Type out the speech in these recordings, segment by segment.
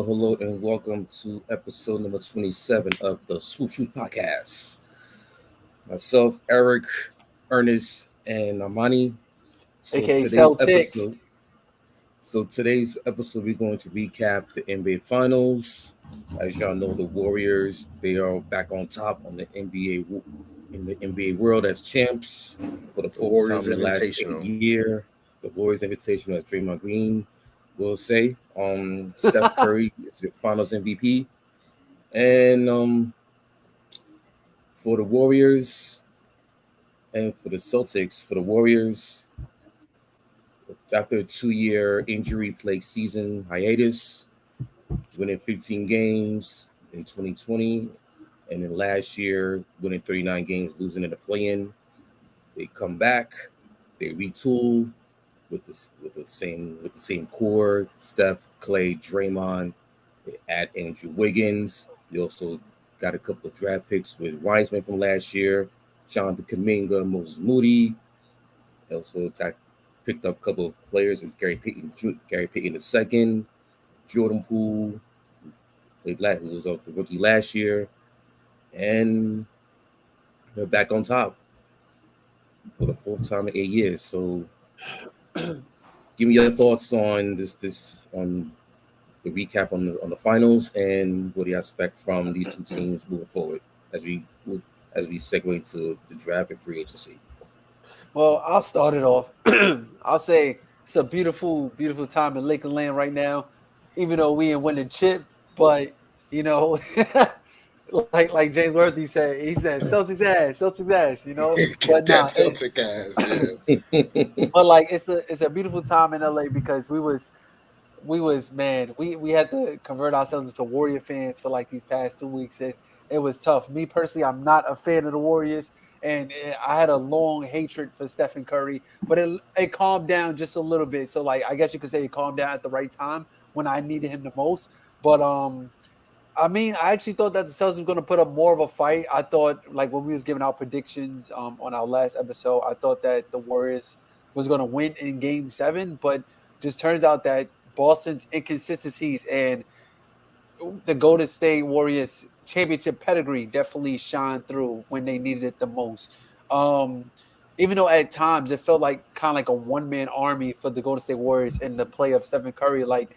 Hello, and welcome to episode number 27 of the Swoop Shoot Podcast. Myself, Eric, Ernest, and Armani. AKA Celtics. Today's episode, we're going to recap the NBA Finals. As y'all know, the Warriors, they are back on top on the NBA world as champs for the fourth time in the last 8 year. The Warriors Invitational, as Draymond Green will say. Steph Curry is the Finals MVP, and for the Warriors and for the Celtics, for the Warriors, after a 2-year injury-plagued season hiatus, winning 15 games in 2020, and then last year winning 39 games, losing in the play-in, they come back, they retool. With the same core, Steph, Clay, Draymond. They add Andrew Wiggins. They also got a couple of draft picks with Wiseman from last year, Jonathan Kuminga, Moses Moody. They also picked up a couple of players with Gary Payton II, Jordan Poole, who was the rookie last year, and they're back on top for the fourth time in 8 years. So. Give me your thoughts on this on the recap on the finals, and what do you expect from these two teams moving forward as we segue into the draft and free agency. Well, I'll start it off. I'll say it's a beautiful, beautiful time in Lakeland land right now. Even though we ain't winning chip, but like James Worthy said, he said Celtics ass, But nah, Celtic ass, yeah. But like it's a beautiful time in LA because we had to convert ourselves into Warrior fans for like these past 2 weeks. It was tough. Me personally, I'm not a fan of the Warriors, and I had a long hatred for Stephen Curry, but it calmed down just a little bit. So like I guess you could say it calmed down at the right time when I needed him the most. But I actually thought that the Celtics were going to put up more of a fight. I thought, like, when we was giving out predictions on our last episode, I thought that the Warriors was going to win in Game 7, but just turns out that Boston's inconsistencies and the Golden State Warriors championship pedigree definitely shined through when they needed it the most. Even though at times it felt like kind of like a one-man army for the Golden State Warriors in the play of Stephen Curry, like,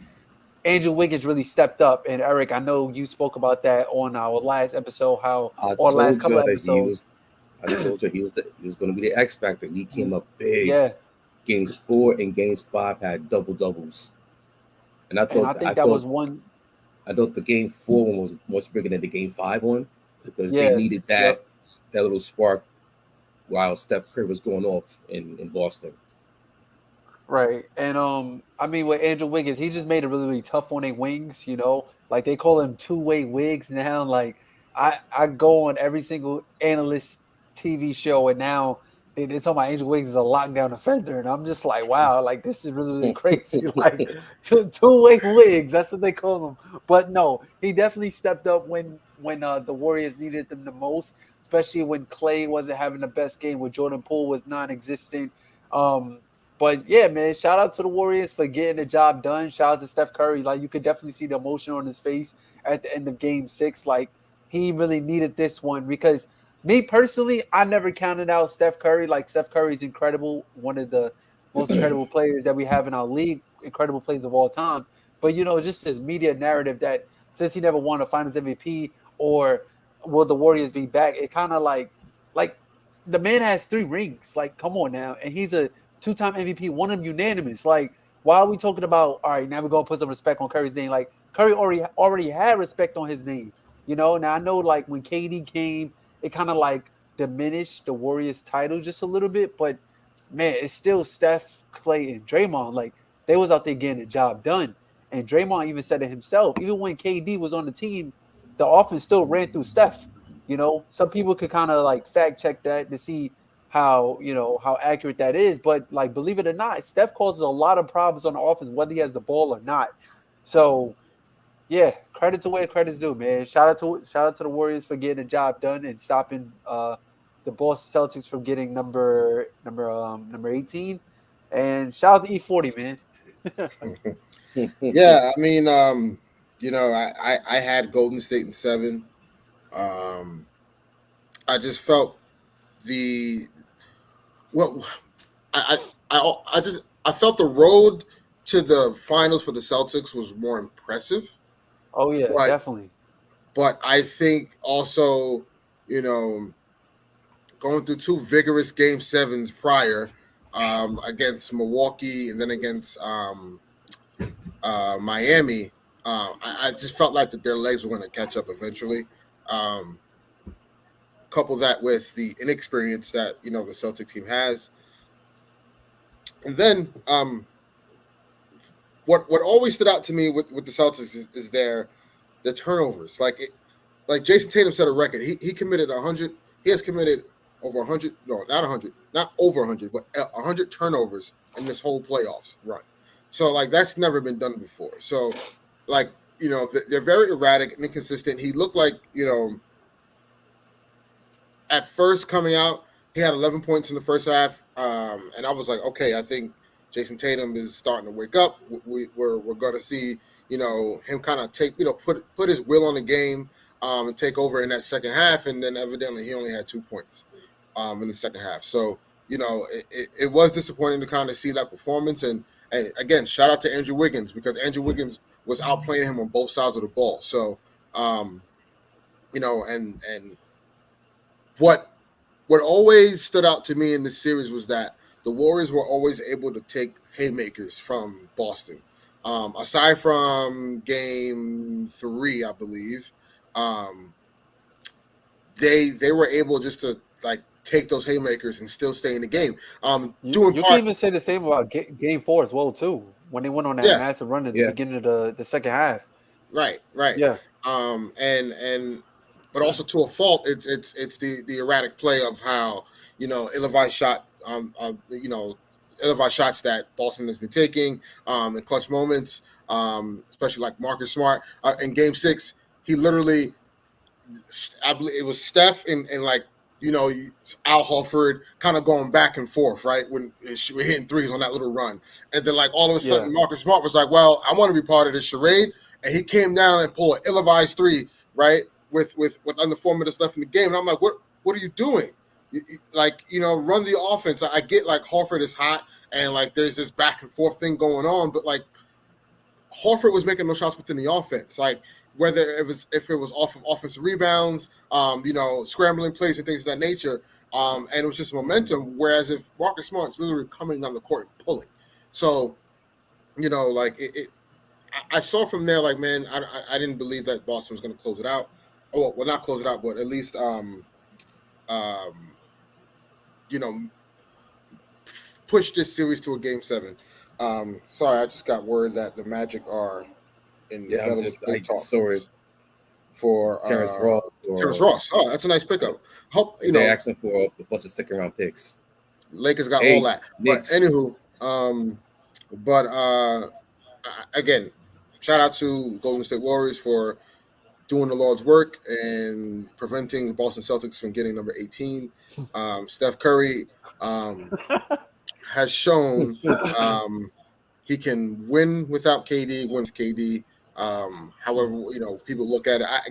Andrew Wiggins really stepped up, and Eric, I know you spoke about that on our last episode. I told you he was going to be the X factor. He came up big. Yeah. Games 4 and Games 5 had double doubles, and I thought the Game 4 one was much bigger than the Game 5 one because they needed that little spark while Steph Curry was going off in Boston. Right. And with Andrew Wiggins, he just made it really, really tough on their wings, like they call him two-way wigs now. Like I go on every single analyst TV show, and now they talk about Andrew Wiggins is a lockdown offender, and I'm just like, wow, like this is really, really crazy. Like two-way wigs, that's what they call them. But no, he definitely stepped up when the Warriors needed them the most, especially when Clay wasn't having the best game, when Jordan Poole was non-existent. But yeah, man, shout out to the Warriors for getting the job done. Shout out to Steph Curry. Like, you could definitely see the emotion on his face at the end of Game 6. Like, he really needed this one because me personally, I never counted out Steph Curry. Like, Steph Curry's incredible, one of the most incredible players that we have in our league, incredible players of all time. But, just this media narrative that since he never won a Finals MVP or will the Warriors be back, it kind of like the man has 3 rings. Like, come on now. And he's a 2-time MVP, one of them unanimous. Like, why are we talking about, all right, now we're going to put some respect on Curry's name? Like, Curry already had respect on his name, Now, I know, like, when KD came, it kind of, like, diminished the Warriors title just a little bit, but man, it's still Steph, Clay, and Draymond. Like they was out there getting the job done. And Draymond even said it himself. Even when KD was on the team, the offense still ran through Steph. Some people could kind of like fact check that to see how accurate that is. But like, believe it or not, Steph causes a lot of problems on the offense, whether he has the ball or not. So yeah, credit to where credit's due, man. Shout out to the Warriors for getting the job done and stopping the Boston Celtics from getting number 18. And shout out to E40, man. Yeah, I mean, I had Golden State in 7. I just felt I felt the road to the finals for the Celtics was more impressive. Oh yeah, definitely. But I think also, going through 2 vigorous Game 7s prior, against Milwaukee and then against Miami, I just felt like that their legs were going to catch up eventually. Couple that with the inexperience that the Celtic team has, and then what always stood out to me with the Celtics is their turnovers. Like Jason Tatum set a record. He committed 100. He has committed over 100. No, not 100. Not over 100, but 100 turnovers in this whole playoffs run. So like that's never been done before. So like they're very erratic and inconsistent. He looked like at first coming out, he had 11 points in the first half, and I was like, okay, I think Jason Tatum is starting to wake up. We're going to see him kind of take put his will on the game and take over in that second half, and then evidently he only had 2 points in the second half. So it was disappointing to kind of see that performance, and again, shout out to Andrew Wiggins, because Andrew Wiggins was outplaying him on both sides of the ball. So and what always stood out to me in this series was that the Warriors were always able to take haymakers from Boston. Aside from Game 3, I believe, they were able just to like take those haymakers and still stay in the game. You can even say the same about Game 4 as well too, when they went on that massive run at the beginning of the second half. Right. Yeah. But also to a fault, it's the erratic play of how ill-advised shots that Boston has been taking in clutch moments, especially like Marcus Smart in Game 6. He literally, I believe it was Steph and like Al Horford kind of going back and forth, right, when we're hitting threes on that little run, and then like all of a sudden Marcus Smart was like, well, I want to be part of this charade, and he came down and pulled an ill-advised 3, right, with under 4 minutes left in the game, and I'm like, what are you doing? Run the offense. I get like Horford is hot and like there's this back and forth thing going on, but like Horford was making no shots within the offense, like whether if it was off of offensive rebounds, scrambling plays and things of that nature, and it was just momentum. Whereas if Marcus Smart's literally coming down the court and pulling, so like I saw from there, like, man, I didn't believe that Boston was going to close it out. Oh, well, not close it out, but at least push this series to a Game 7. Sorry, I just got word that the Magic are in I saw it for Terrence Ross. Terrence Ross. Oh, that's a nice pickup. Hope they're asking for a bunch of second-round picks. Lakers got all that. Knicks. But anywho, again, shout out to Golden State Warriors for doing the Lord's work and preventing the Boston Celtics from getting number 18. Steph Curry has shown he can win without KD, win with KD. However, people look at it. I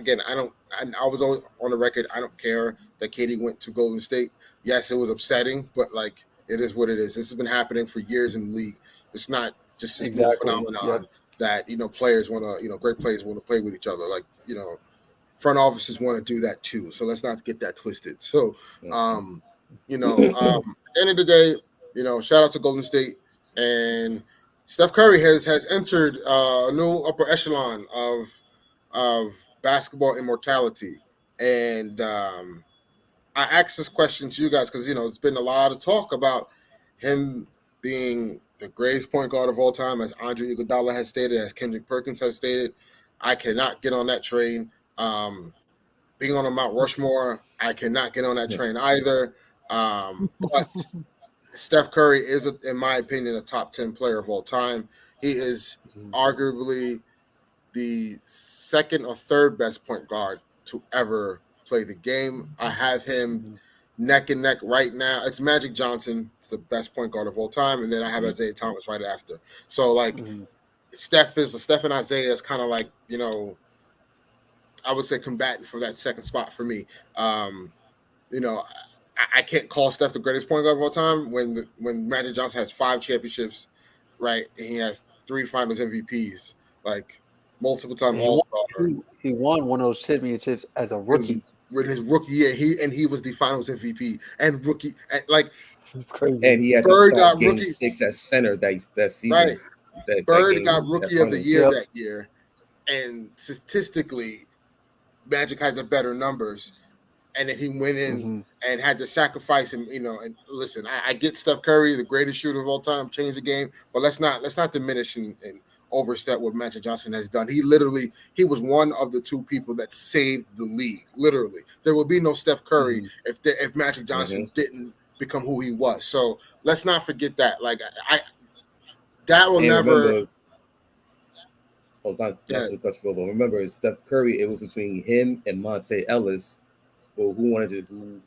was always on the record. I don't care that KD went to Golden State. Yes, it was upsetting, but like it is what it is. This has been happening for years in the league. It's not just this new phenomenon that players want to, great players want to play with each other. Like front offices want to do that too. So let's not get that twisted. So, at the end of the day, shout out to Golden State, and Steph Curry has entered a new upper echelon of basketball immortality. And I asked this question to you guys because it's been a lot of talk about him being the greatest point guard of all time, as Andre Iguodala has stated, as Kendrick Perkins has stated, I cannot get on that train. Being on a Mount Rushmore, I cannot get on that train either. But Steph Curry is, in my opinion, a top 10 player of all time. He is arguably the second or third best point guard to ever play the game. I have him neck and neck right now. It's Magic Johnson. It's the best point guard of all time. And then I have Isaiah Thomas right after. So, like, Steph and Isaiah is kind of like, you know, I would say combatant for that second spot for me. You know, I can't call Steph the greatest point guard of all time when Magic Johnson has 5 championships, right? And he has 3 Finals MVPs, like multiple time All-Star. He won one of those championships as a rookie. In his rookie year, he was the Finals MVP and rookie. Like, it's crazy. And he had Bird to start got game rookie 6 at center that season. Right. Bird game, got rookie of the year Yep. that year, and statistically, Magic had the better numbers. And then he went in and had to sacrifice him, you know. And listen, I get Steph Curry, the greatest shooter of all time, changed the game, but let's not diminish and overstep what Magic Johnson has done. He was one of the 2 people that saved the league. Literally, there would be no Steph Curry if Magic Johnson didn't become who he was. So let's not forget that. Like that will never. Remember, not to cut you off, but remember, Steph Curry. It was between him and Monte Ellis. Who wanted to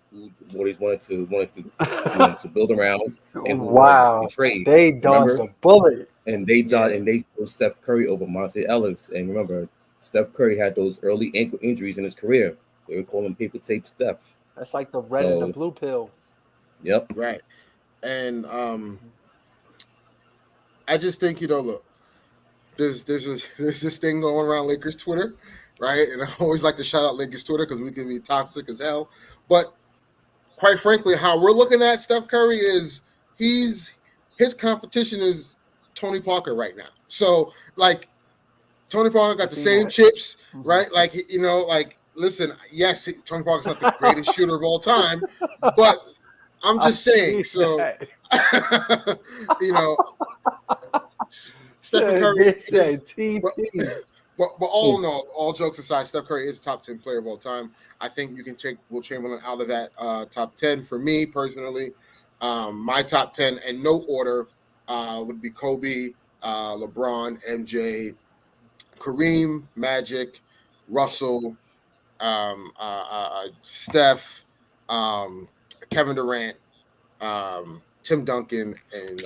build around and wow, to trade. They dodged a bullet, and they chose Steph Curry over Monte Ellis. And remember, Steph Curry had those early ankle injuries in his career. They were calling him paper tape Steph. That's like the red and the blue pill. Yep. Right. And I just think, you know, look, there's this thing going around Lakers Twitter. Right, and I always like to shout out Lakers Twitter because we can be toxic as hell. But quite frankly, how we're looking at Steph Curry is his competition is Tony Parker right now. So, like, Tony Parker got the same chips, right? Like, you know, like, listen, yes, Tony Parker's not the greatest shooter of all time, but I'm just saying. So, you know, Stephen Curry. But all in all jokes aside, Steph Curry is a top 10 player of all time. I think you can take Will Chamberlain out of that top 10. For me personally, my top 10 in no order would be Kobe, LeBron, MJ, Kareem, Magic, Russell, Steph, Kevin Durant, Tim Duncan, and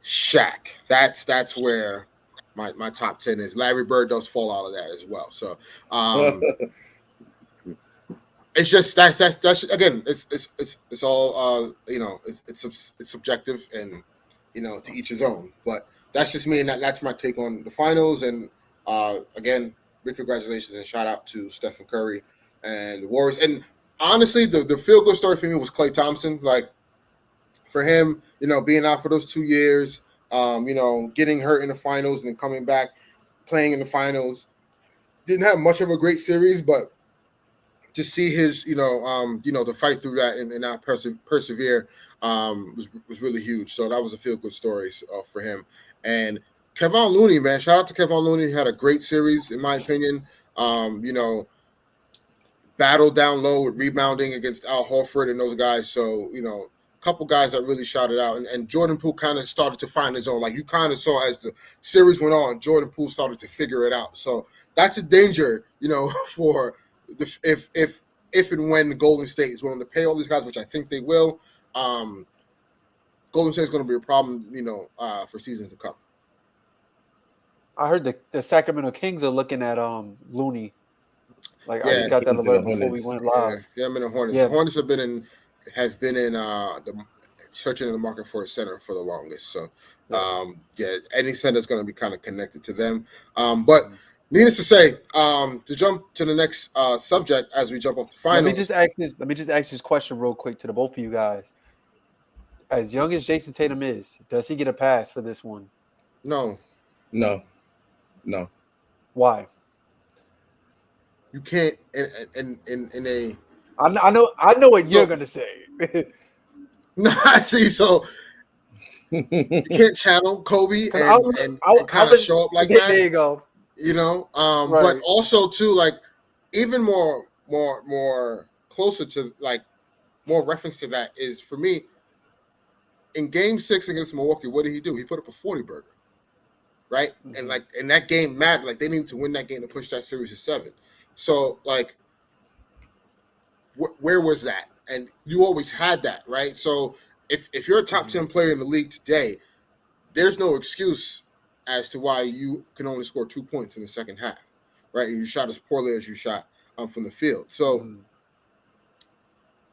Shaq. That's where my top 10 is. Larry Bird does fall out of that as well. So it's just that's again, it's all you know, it's subjective, and you know, to each his own. But that's just me, and that's my take on the finals. And again, big congratulations and shout out to Stephen Curry and the Warriors. And honestly, the feel good story for me was Klay Thompson. Like, for him, you know, being out for those 2 years, you know, getting hurt in the finals and then coming back, playing in the finals. Didn't have much of a great series, but to see his, you know, to fight through that and not persevere was really huge. So that was a feel-good story for him. And Kevon Looney, man, shout out to Kevon Looney. He had a great series, in my opinion. You know, battled down low with rebounding against Al Horford and those guys. So, you know, couple guys that really shouted out, and Jordan Poole kind of started to find his own. Like, you kind of saw as the series went on, Jordan Poole started to figure it out. So that's a danger, you know, for if and when Golden State is willing to pay all these guys, which I think they will. Golden State is going to be a problem, you know, for seasons to come. I heard the Sacramento Kings are looking at Looney. Like, Yeah, I just got that alert before we went live. Yeah, I'm in the Hornets. Yeah. The Hornets have been in the searching in the market for a center for the longest. So, yeah, any center is going to be kind of connected to them. But needless to say, to jump to the next subject as we jump off the finals. Let me just ask this question real quick to both of you guys. As young as Jason Tatum is, does he get a pass for this one? No. Why? You can't in a. I know what you're gonna say. No, see, so You can't channel Kobe and kind of show up like that. There you go. You know, Right. But also too, like even more closer to like more reference to that is for me in Game 6 against Milwaukee. What did he do? He put up a 40 burger, right? Mhm. And like in that game mattered. Like they needed to win that game to push that series to 7. So like, where was that? And you always had that, right? So if you're a top 10 player in the league today, there's no excuse as to why you can only score 2 points in the second half, right? And you shot as poorly as you shot from the field. So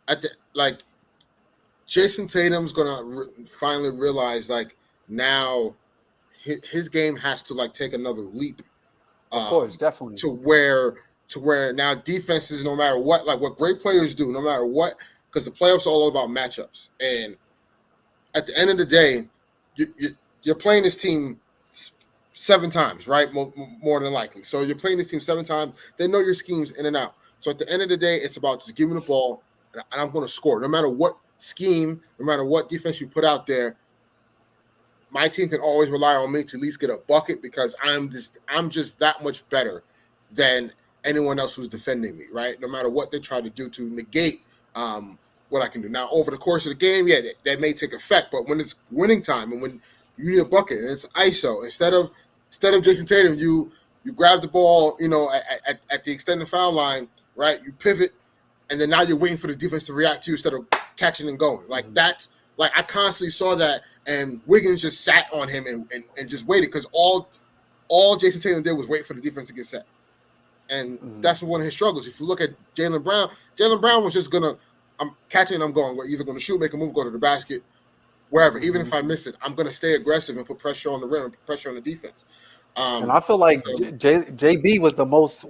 at the like, Jason Tatum's gonna finally realize like now his game has to like take another leap. Of course, definitely. To where now defenses, no matter what, like what great players do, no matter what, because the playoffs are all about matchups. And at the end of the day, you're playing this team 7 times, right? More than likely. So you're playing this team 7 times. They know your schemes in and out. So at the end of the day, it's about just giving the ball, and I'm going to score. No matter what scheme, no matter what defense you put out there, my team can always rely on me to at least get a bucket because I'm just that much better than anyone else who's defending me, right? No matter what they try to do to negate what I can do. Now, over the course of the game, yeah, that may take effect, but when it's winning time and when you need a bucket and it's ISO, instead of Jason Tatum, you grab the ball, you know, at the extended foul line, right? You pivot, and then now you're waiting for the defense to react to you instead of catching and going. Like that's like I constantly saw that, and Wiggins just sat on him and just waited because all Jason Tatum did was wait for the defense to get set. And that's one of his struggles. If you look at Jaylen Brown was just I'm catching and I'm going. We're either going to shoot, make a move, go to the basket, wherever. Even if I miss it, I'm going to stay aggressive and put pressure on the rim and put pressure on the defense. And I feel like JB was the most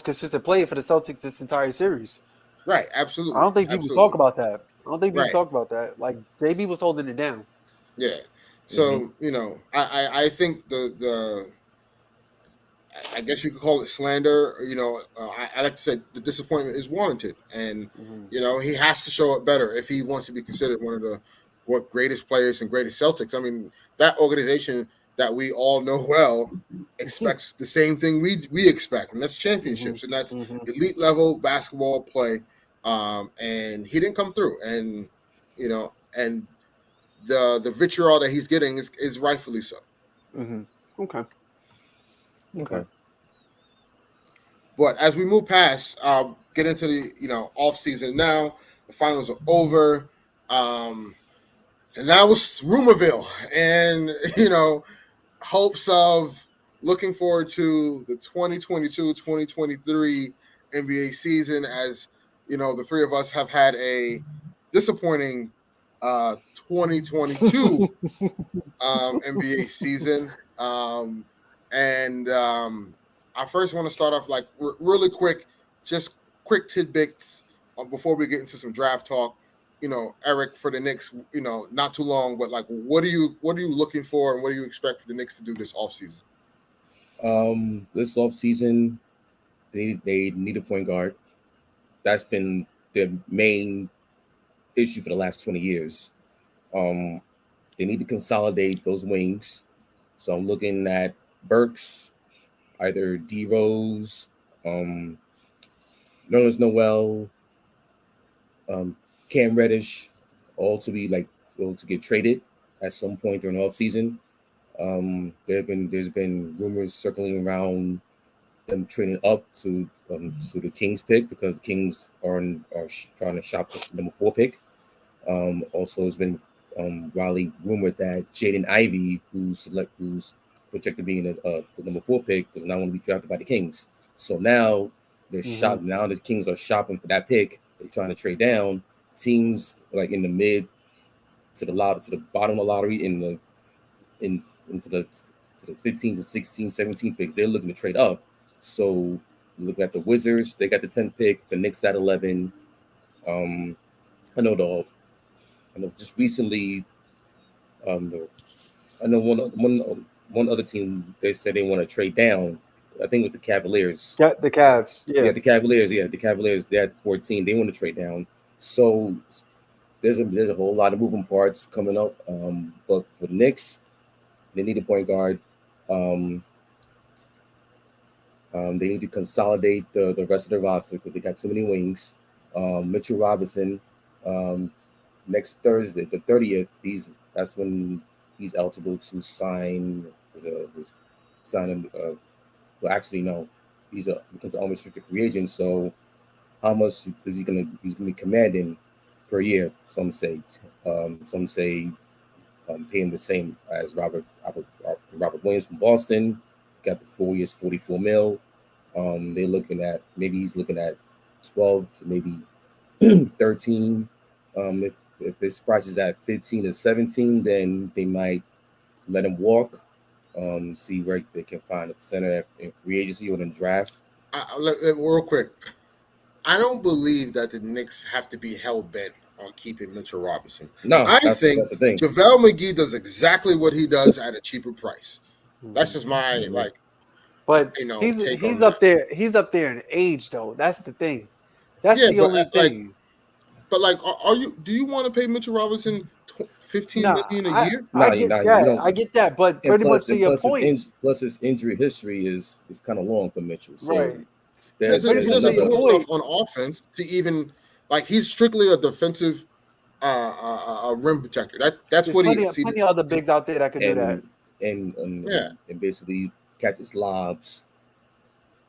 consistent player for the Celtics this entire series. Right, absolutely. I don't think people talk about that. Talk about that. Like JB was holding it down. Yeah. So you know, I think I guess you could call it slander. You know, I like to say the disappointment is warranted, and you know he has to show it better if he wants to be considered one of the greatest players and greatest Celtics. I mean, that organization that we all know well expects the same thing we expect, and that's championships, and that's elite level basketball play. And he didn't come through, and you know, and the vitriol that he's getting is rightfully so. Okay. But as we move past, get into the off season now. The finals are over, and now it's Rumorville, and hopes of looking forward to the 2022-2023 NBA season. As the three of us have had a disappointing 2022 NBA season. I first want to start off like really quick, just quick tidbits before we get into some draft talk. Eric, for the Knicks, not too long, but like, what are you looking for, and what do you expect for the Knicks to do this offseason? This offseason, they need a point guard. That's been their main issue for the last 20 years. They need to consolidate those wings. So I'm looking at Burks, either D Rose, Nerlens Noel, Cam Reddish, all to get traded at some point during the offseason. There's been rumors circling around them trading up to the Kings pick because the Kings are trying to shop the number 4 pick. Also, it's been widely rumored that Jaden Ivey, who's projected to be the number 4 pick, does not want to be drafted by the Kings. So now now the Kings are shopping for that pick. They're trying to trade down. Teams like in the mid to the bottom of the lottery into the 15s and 16, 17 picks. They're looking to trade up. So look at the Wizards. They got the 10th pick. The Knicks at 11. I know just recently. I know one other team. They said they want to trade down. I think it was the Cavaliers. Yeah, the Cavs. Yeah, the Cavaliers. Yeah, the Cavaliers. They had 14. They want to trade down. So there's a whole lot of moving parts coming up. But for the Knicks, they need a point guard. Um, they need to consolidate the rest of the roster because they got too many wings. Mitchell Robinson, um, next Thursday, the 30th, that's when he's eligible to sign as a sign him. Well, actually, no, becomes an unrestricted free agent. So, how much is he's gonna be commanding per year? Some say pay him the same as Robert Williams from Boston. Got the 4 years, 44 mil. They're looking at maybe he's looking at 12 to maybe 13. If his price is at 15 to 17, then they might let him walk. See where they can find a center in free agency or in draft. Real quick, I don't believe that the Knicks have to be hell bent on keeping Mitchell Robinson. No, I that's think the thing. JaVale McGee does exactly what he does at a cheaper price. That's just my But take he's on up there. He's up there in age, though. That's the thing. That's the only thing. But do you want to pay Mitchell Robinson $15 million a year? I get that. I get that. But pretty much to your point. Plus his injury history is kind of long for Mitchell. So right. He doesn't do enough on offense to even he's strictly a defensive rim protector. That's what he is. Plenty of other bigs out there that could do that. And basically catches lobs,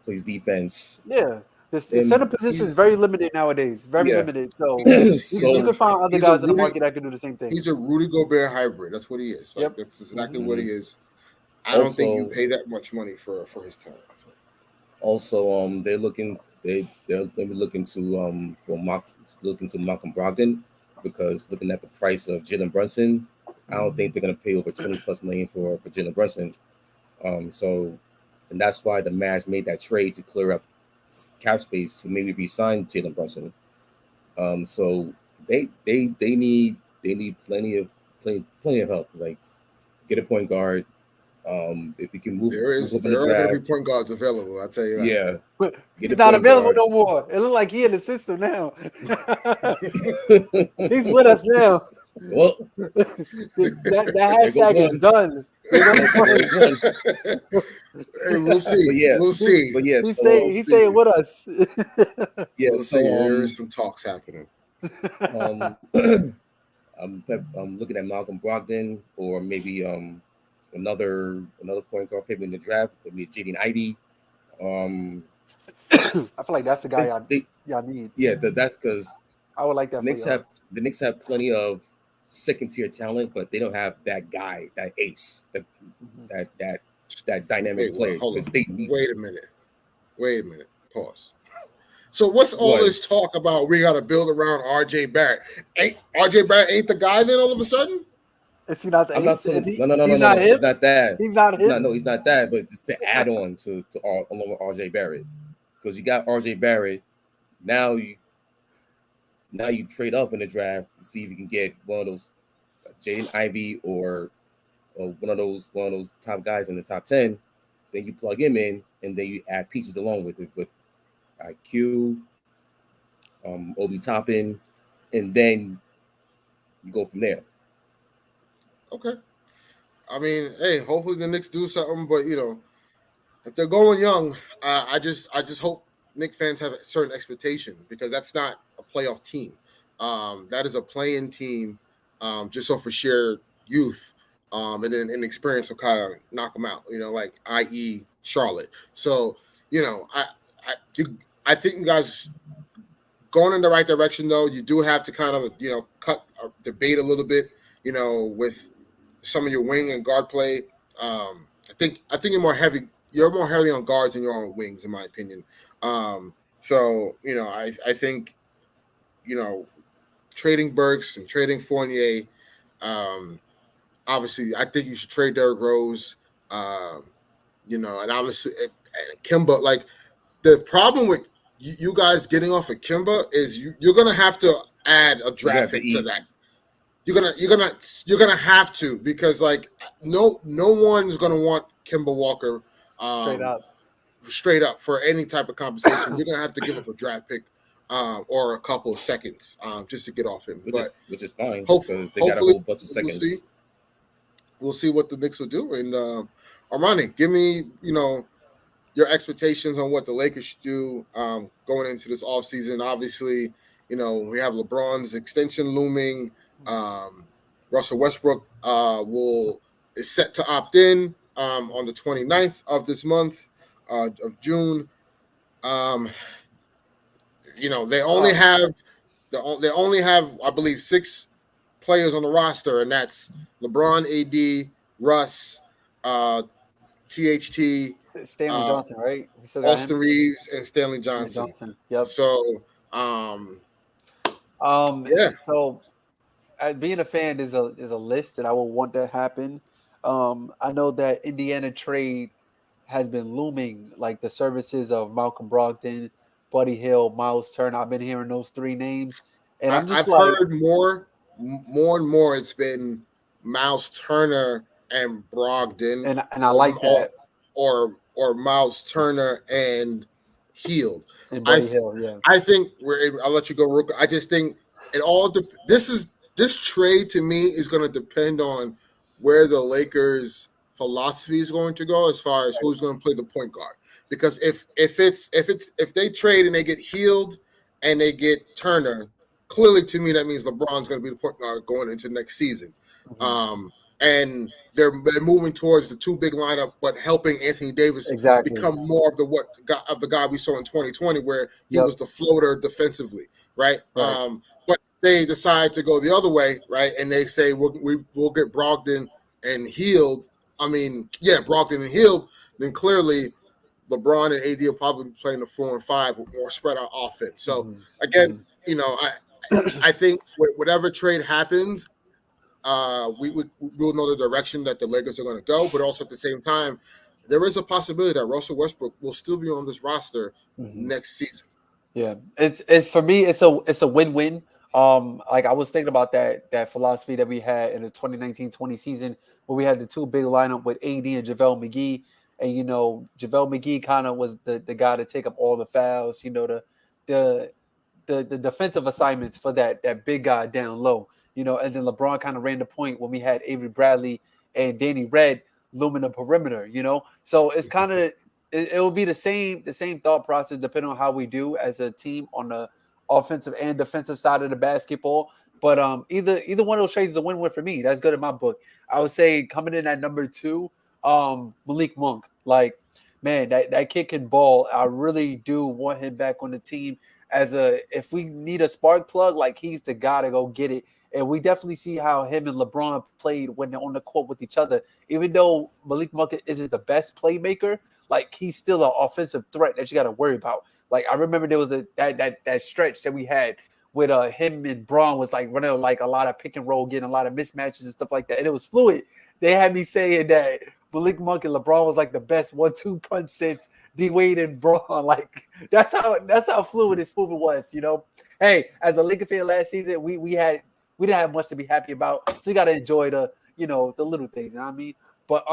plays defense. Yeah. The center position is very limited nowadays. Very limited. So you can find other guys in the market that can do the same thing. He's a Rudy Gobert hybrid. That's what he is. That's exactly what he is. I don't think you pay that much money for his talent. Also, they're looking to Malcolm Brogdon because looking at the price of Jalen Brunson, I don't think they're gonna pay over $20+ million for Jalen Brunson. And that's why the Mavs made that trade to clear up cap space to maybe re-sign Jalen Brunson. So they need plenty of help. Like get a point guard. If you can move, there are going to be point guards available. I'll tell you that. Yeah, but he's not available no more. It looks like he in the system now. He's with us now. Well, that hashtag is done. Hey, we'll see. We'll see. But yeah, he's staying with us. Yeah, we'll see. There is some talks happening. I'm looking at Malcolm Brogdon or maybe another point guard pick in the draft. Maybe Jaden Ivey. I feel like that's the guy y'all need. Yeah, that's because I would like that. The Knicks have plenty of second-tier talent, but they don't have that guy, that ace, that dynamic player. Hold on. Wait a minute. Pause. So what's all this talk about? We got to build around R.J. Barrett. R.J. Barrett ain't the guy then all of a sudden? Is he not the ace? No. He's not that. He's not him. No, he's not that. But just to add on to along with R.J. Barrett, because you got R.J. Barrett, now you trade up in the draft to see if you can get one of those Jaden Ivey or one of those top guys in the top 10. Then you plug him in, and then you add pieces along with it with IQ, Obi Toppin, and then you go from there. Okay. I mean, hey, hopefully the Knicks do something, but if they're going young, I just hope Knicks fans have a certain expectation because that's not a playoff team. That is a play-in team, just so for sheer youth, and then experience will kind of knock them out. Like i.e. Charlotte. So I think you guys going in the right direction. Though you do have to kind of cut debate a little bit. With some of your wing and guard play. I think you're more heavy. You're more heavy on guards than you're on wings, in my opinion. So I think trading Burks and trading Fournier. Obviously, I think you should trade Derrick Rose. And obviously, and Kemba. Like the problem with you guys getting off of Kemba is you're gonna have to add a draft pick to that. You're gonna have to because no one's gonna want Kemba Walker straight up for any type of compensation. You're gonna have to give up a draft pick or a couple of seconds just to get off him. Which is fine hopefully, because they got a whole bunch of seconds. We'll see what the Knicks will do. And Armani, give me your expectations on what the Lakers should do going into this offseason. Obviously, we have LeBron's extension looming. Russell Westbrook is set to opt in on the 29th of this month of June. They only have I believe 6 players on the roster, and that's LeBron, AD, Russ, THT, Stanley Johnson, right? We still got Austin Reeves and Stanley Johnson. Yep. So, yeah. So, being a fan is a list that I will want to happen. I know that Indiana trade has been looming, like the services of Malcolm Brogdon, Buddy Hield, Miles Turner. I've been hearing those 3 names, and I've heard more and more. It's been Miles Turner and Brogdon, and I like that. Or Miles Turner and Hield. And Buddy Hield, yeah. I think I'll let you go, Rook. I just think it all. This trade to me is going to depend on where the Lakers' philosophy is going to go as far as who's going to play the point guard. Because if they trade and they get Hield and they get Turner, clearly to me that means LeBron's going to be the point guard going into next season. Mm-hmm. And they're moving towards the 2 big lineup, but helping Anthony Davis become more of the guy we saw in 2020, where he was the floater defensively, right? But they decide to go the other way, right? And they say we'll get Brogdon and Hield. Brogdon and Hield. Then clearly, LeBron and AD will probably be playing the 4 and 5 with more spread out offense. So again, I think whatever trade happens, we'll know the direction that the Lakers are going to go. But also at the same time, there is a possibility that Russell Westbrook will still be on this roster next season. Yeah, it's for me. It's a win-win. Like I was thinking about that philosophy that we had in the 2019-20 season where we had the 2 big lineup with AD and JaVale McGee. And, JaVale McGee kind of was the guy to take up all the fouls, the defensive assignments for that big guy down low, and then LeBron kind of ran the point when we had Avery Bradley and Danny Redd looming the perimeter, So it's kind of it will be the same thought process depending on how we do as a team on the offensive and defensive side of the basketball. But either one of those trades is a win-win for me. That's good in my book. I would say coming in at number 2, Malik Monk. Like, man, that kid can ball. I really do want him back on the team if we need a spark plug, like he's the guy to go get it. And we definitely see how him and LeBron played when they're on the court with each other. Even though Malik Monk isn't the best playmaker, like he's still an offensive threat that you got to worry about. Like I remember there was that stretch that we had with him and Braun was like running like a lot of pick and roll, getting a lot of mismatches and stuff like that. And it was fluid. They had me saying that Malik Monk and LeBron was like the best 1-2 punch since D Wade and Braun. Like that's how fluid and smooth it was. Hey, as a Laker fan last season, we didn't have much to be happy about. So you got to enjoy the little things. You know what I mean? But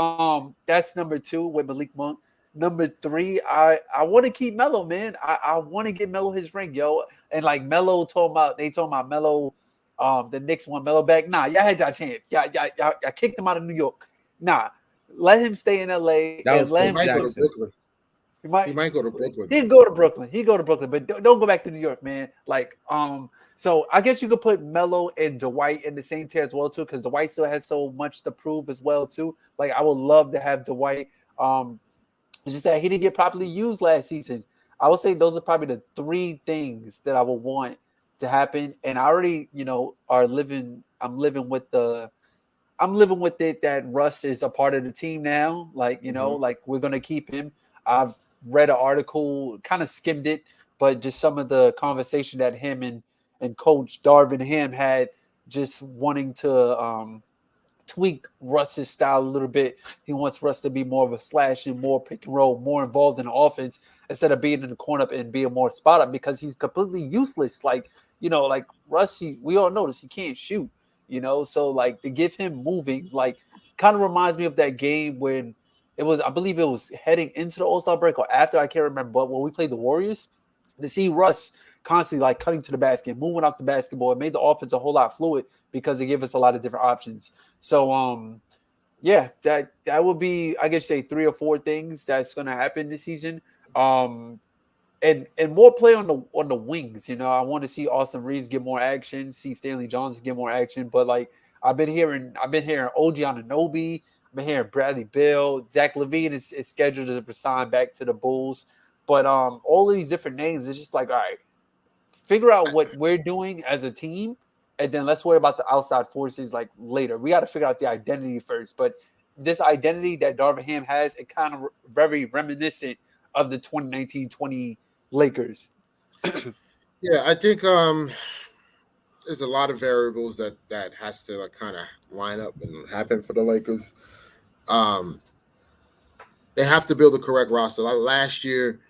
that's number 2 with Malik Monk. Number 3, I want to keep Melo, man. I want to get Melo his ring, yo. And like Melo told about Melo, the Knicks want Melo back. Nah, y'all had y'all chance. Y'all kicked him out of New York. Nah, let him stay in LA and let him go to Brooklyn. He might go to Brooklyn. He'd go to Brooklyn. But don't go back to New York, man. Like, so I guess you could put Melo and Dwight in the same tier as well too, because Dwight still has so much to prove as well too. Like, I would love to have Dwight. It's just that he didn't get properly used last season. I would say those are probably the 3 things that I would want to happen. And I already, I'm living with it that Russ is a part of the team now. Like, like we're going to keep him. I've read an article, kind of skimmed it, but just some of the conversation that him and Coach Darvin Ham had, just wanting to tweak Russ's style a little bit. He wants Russ to be more of a slashing, more pick and roll, more involved in the offense instead of being in the corner and being more spot up, because he's completely useless. Like, like Russ, we all notice he can't shoot, so like to give him moving, like kind of reminds me of that game when I believe it was heading into the All-Star break or after, I can't remember, but when we played the Warriors, to see Russ constantly like cutting to the basket, moving off the basketball. It made the offense a whole lot fluid because they give us a lot of different options. So yeah, that would be, I guess, say 3 or 4 things that's going to happen this season. And more play on the wings. I want to see Austin Reeves get more action, see Stanley Johnson get more action. But like I've been hearing OG Anunoby, I've been hearing Bradley Beal, Zach LaVine is scheduled to resign back to the Bulls. But all of these different names, it's just like, all right, figure out what we're doing as a team, and then let's worry about the outside forces like later. We got to figure out the identity first. But this identity that Darvin Ham has, it kind of very reminiscent of the 2019-20 Lakers. Yeah, I think there's a lot of variables that has to like kind of line up and happen for the Lakers. They have to build the correct roster. Like last year,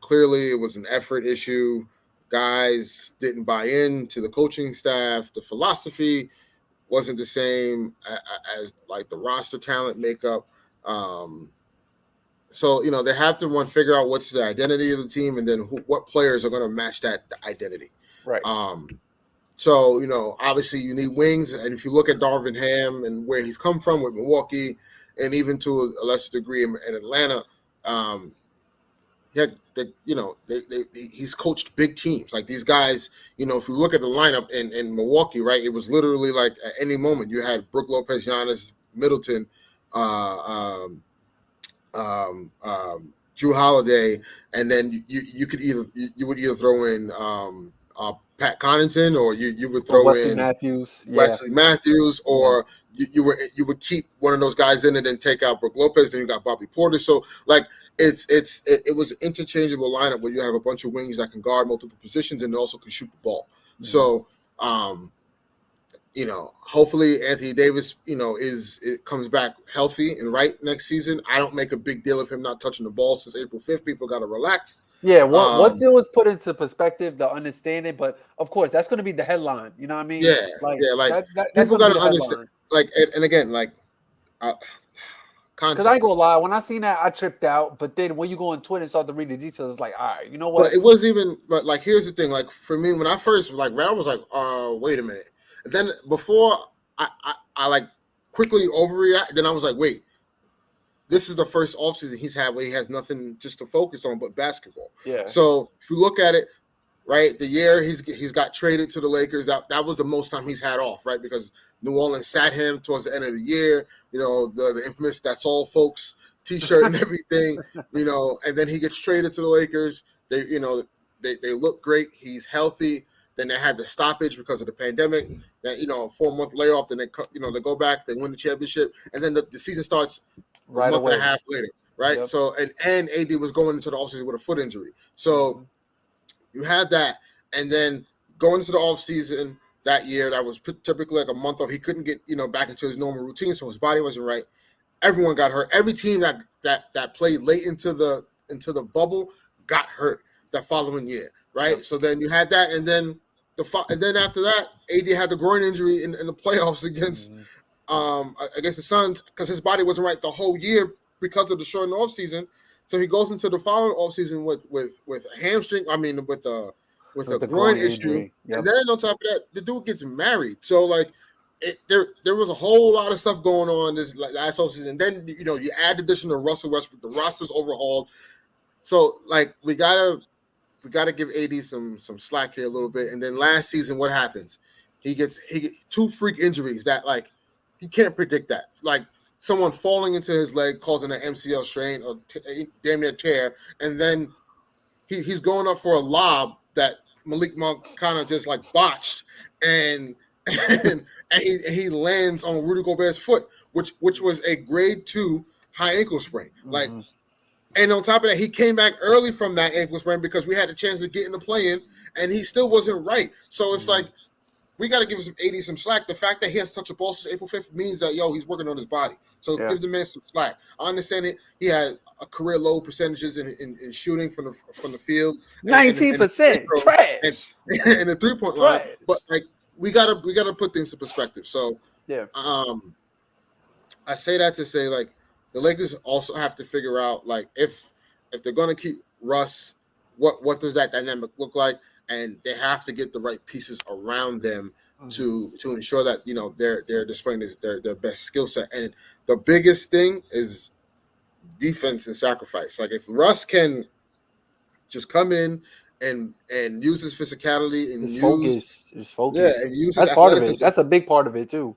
clearly it was an effort issue. Guys didn't buy into the coaching staff. The philosophy wasn't the same as like the roster talent makeup. So, they have to figure out what's the identity of the team, and then what players are going to match that identity. Right. So, obviously you need wings. And if you look at Darvin Ham and where he's come from with Milwaukee and even to a lesser degree in Atlanta, he's coached big teams. Like these guys, if you look at the lineup in Milwaukee, right, it was literally like at any moment you had Brook Lopez, Giannis, Middleton, Drew Holiday, and then you would either throw in Pat Connaughton, or you would throw Wesley in Matthews, Wesley Matthews, or you would keep one of those guys in and then take out Brook Lopez. Then you got Bobby Porter. So like it was an interchangeable lineup where you have a bunch of wings that can guard multiple positions and also can shoot the ball. Mm-hmm. So hopefully Anthony Davis, it comes back healthy and right next season. I don't make a big deal of him not touching the ball since April 5th. People got to relax. Yeah, once it was put into perspective, the understanding, but of course that's going to be the headline. You know what I mean? Yeah, that's people got to understand. Like, and again, like, because I ain't gonna lie, when I seen that, I tripped out. But then when you go on Twitter and start to read the details, it's like, all right, you know what? But it wasn't even. But like, here's the thing. Like for me, when I first read, I was like, wait a minute. And then before I like quickly overreact, then I was like, wait, this is the first offseason he's had where he has nothing just to focus on but basketball. Yeah. So if you look at it, right, the year he's got traded to the Lakers, that was the most time he's had off, right? Because New Orleans sat him towards the end of the year, the infamous "That's All Folks" T-shirt and everything, and then he gets traded to the Lakers. They look great. He's healthy. Then they had the stoppage because of the pandemic. That 4-month layoff. Then they go back. They win the championship, and then the season starts right a month away. and a half later. Right. Yep. So and AD was going into the offseason with a foot injury. So you had that, and then going into the offseason that year, that was typically like a month off. He couldn't get back into his normal routine, so his body wasn't right. Everyone got hurt. Every team that played late into the bubble got hurt that following year. Right. Yep. So then you had that, and then after that, AD had the groin injury in the playoffs against the Suns because his body wasn't right the whole year because of the short offseason. So he goes into the following offseason with a hamstring. I mean, with a groin issue, yep. And then on top of that, the dude gets married. So like, there was a whole lot of stuff going on this last offseason. And then you add addition to Russell Westbrook, the roster's overhauled. So like we gotta give AD some slack here a little bit. And then last season, what happens? He gets 2 freak injuries that like he can't predict that. It's like someone falling into his leg causing an MCL strain or damn near tear, and then he's going up for a lob that Malik Monk kind of just like botched, and he lands on Rudy Gobert's foot, which was a grade 2 high ankle sprain. Like, and on top of that, he came back early from that ankle sprain because we had a chance to get in the play-in, and he still wasn't right. So it's like we got to give AD some slack. The fact that he has touched a ball since April 5th means that he's working on his body. So give the man some slack. I understand it. He had a career low percentages in shooting from the field. 19%, trash, and the 3-point line. But like we gotta put things in perspective. So I say that to say like the Lakers also have to figure out like if they're gonna keep Russ, what does that dynamic look like? and they have to get the right pieces around them to ensure that they're displaying their best skill set. And the biggest thing is defense and sacrifice. Like if Russ can just come in and use his physicality and His focus, and use his that's part of it. athleticism. That's a big part of it too.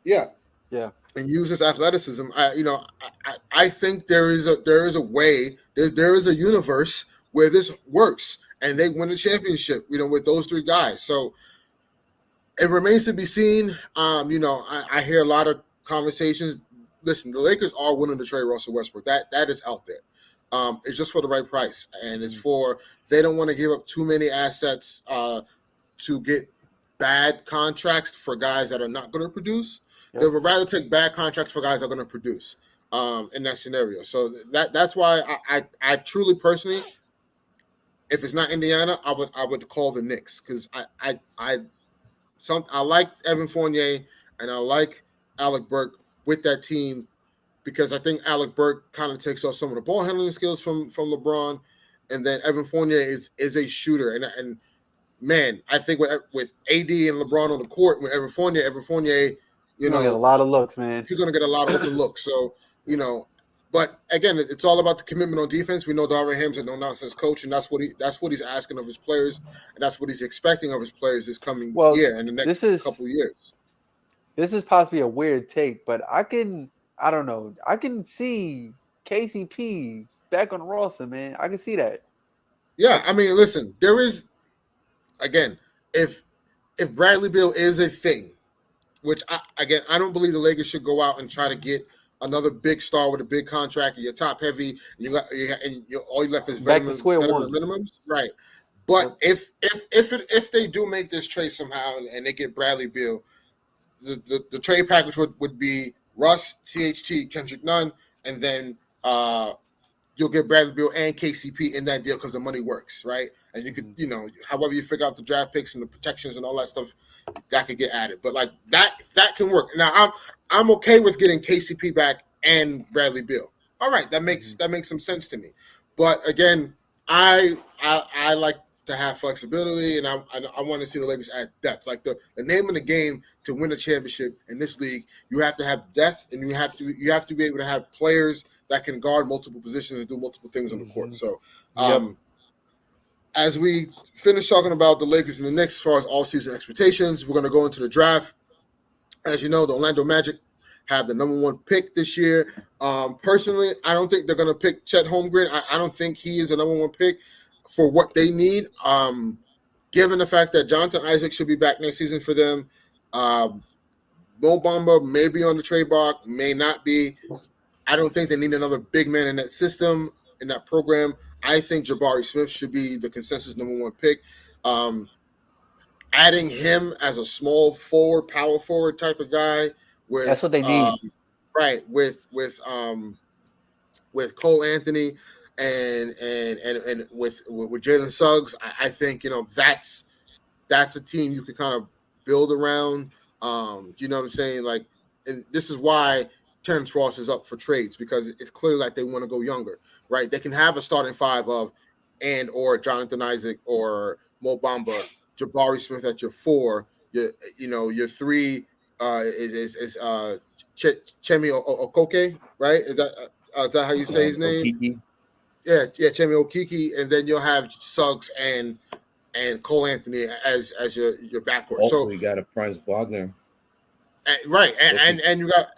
Yeah, and use his athleticism. I think there is a way. There is a universe where this works, and they win a championship. With those three guys. So it remains to be seen. I hear a lot of conversations. Listen, the Lakers are willing to trade Russell Westbrook. That is out there. It's just for the right price, and it's for they don't want to give up too many assets to get bad contracts for guys that are not going to produce. Yep. They would rather take bad contracts for guys that are going to produce in that scenario. So that's why I truly personally, if it's not Indiana, I would call the Knicks because I like Evan Fournier and I like Alec Burke with that team. Because I think Alec Burke kind of takes off some of the ball handling skills from LeBron, and then Evan Fournier is a shooter. And man, I think with AD and LeBron on the court, with Evan Fournier, you're gonna get a lot of looks, man. He's gonna get a lot of open looks. So but again, it's all about the commitment on defense. We know Darvin Ham's a no nonsense coach, and that's what he's asking of his players, and that's what he's expecting of his players this coming year and the next couple of years. This is possibly a weird take, but I don't know. I can see KCP back on the roster, man. I can see that. Yeah, I mean, listen, there is, again, if Bradley Beal is a thing, which, I don't believe the Lakers should go out and try to get another big star with a big contract and you're top heavy and all you left is back to square one minimums. Right. But if they do make this trade somehow and they get Bradley Beal, the trade package would be Russ, THT, Kendrick Nunn, and then you'll get Bradley Beal and KCP in that deal because the money works, right? And you could, however you figure out the draft picks and the protections and all that stuff, that could get added. But like that can work. Now I'm okay with getting KCP back and Bradley Beal. All right, that makes some sense to me. But again, I like to have flexibility, and I want to see the Lakers add depth. Like the name of the game to win a championship in this league, you have to have depth, and you have to be able to have players that can guard multiple positions and do multiple things on the court. So, as we finish talking about the Lakers and the Knicks as far as all-season expectations, we're going to go into the draft. As you know, the Orlando Magic have the number 1 pick this year. Personally, I don't think they're going to pick Chet Holmgren. I don't think he is a number 1 pick for what they need, given the fact that Jonathan Isaac should be back next season for them. Mo Bamba may be on the trade block, may not be. I don't think they need another big man in that system, in that program. I think Jabari Smith should be the consensus number 1 pick. Adding him as a small forward, power forward type of guy. That's what they need. Right, with Cole Anthony and with Jalen Suggs, I think that's a team you can kind of build around. You know what I'm saying? Like, and this is why Terrence Ross is up for trades, because it's clearly like they want to go younger, right? They can have a starting 5 of or Jonathan Isaac or Mo Bamba, Jabari Smith at your 4. Your 3 is Chemi Okoke, right? Is that how you say his name? Okiki. Yeah, Chemi Okiki, and then you'll have Suggs and Cole Anthony as your backcourt. Also, so you got a Franz Wagner, right, and you got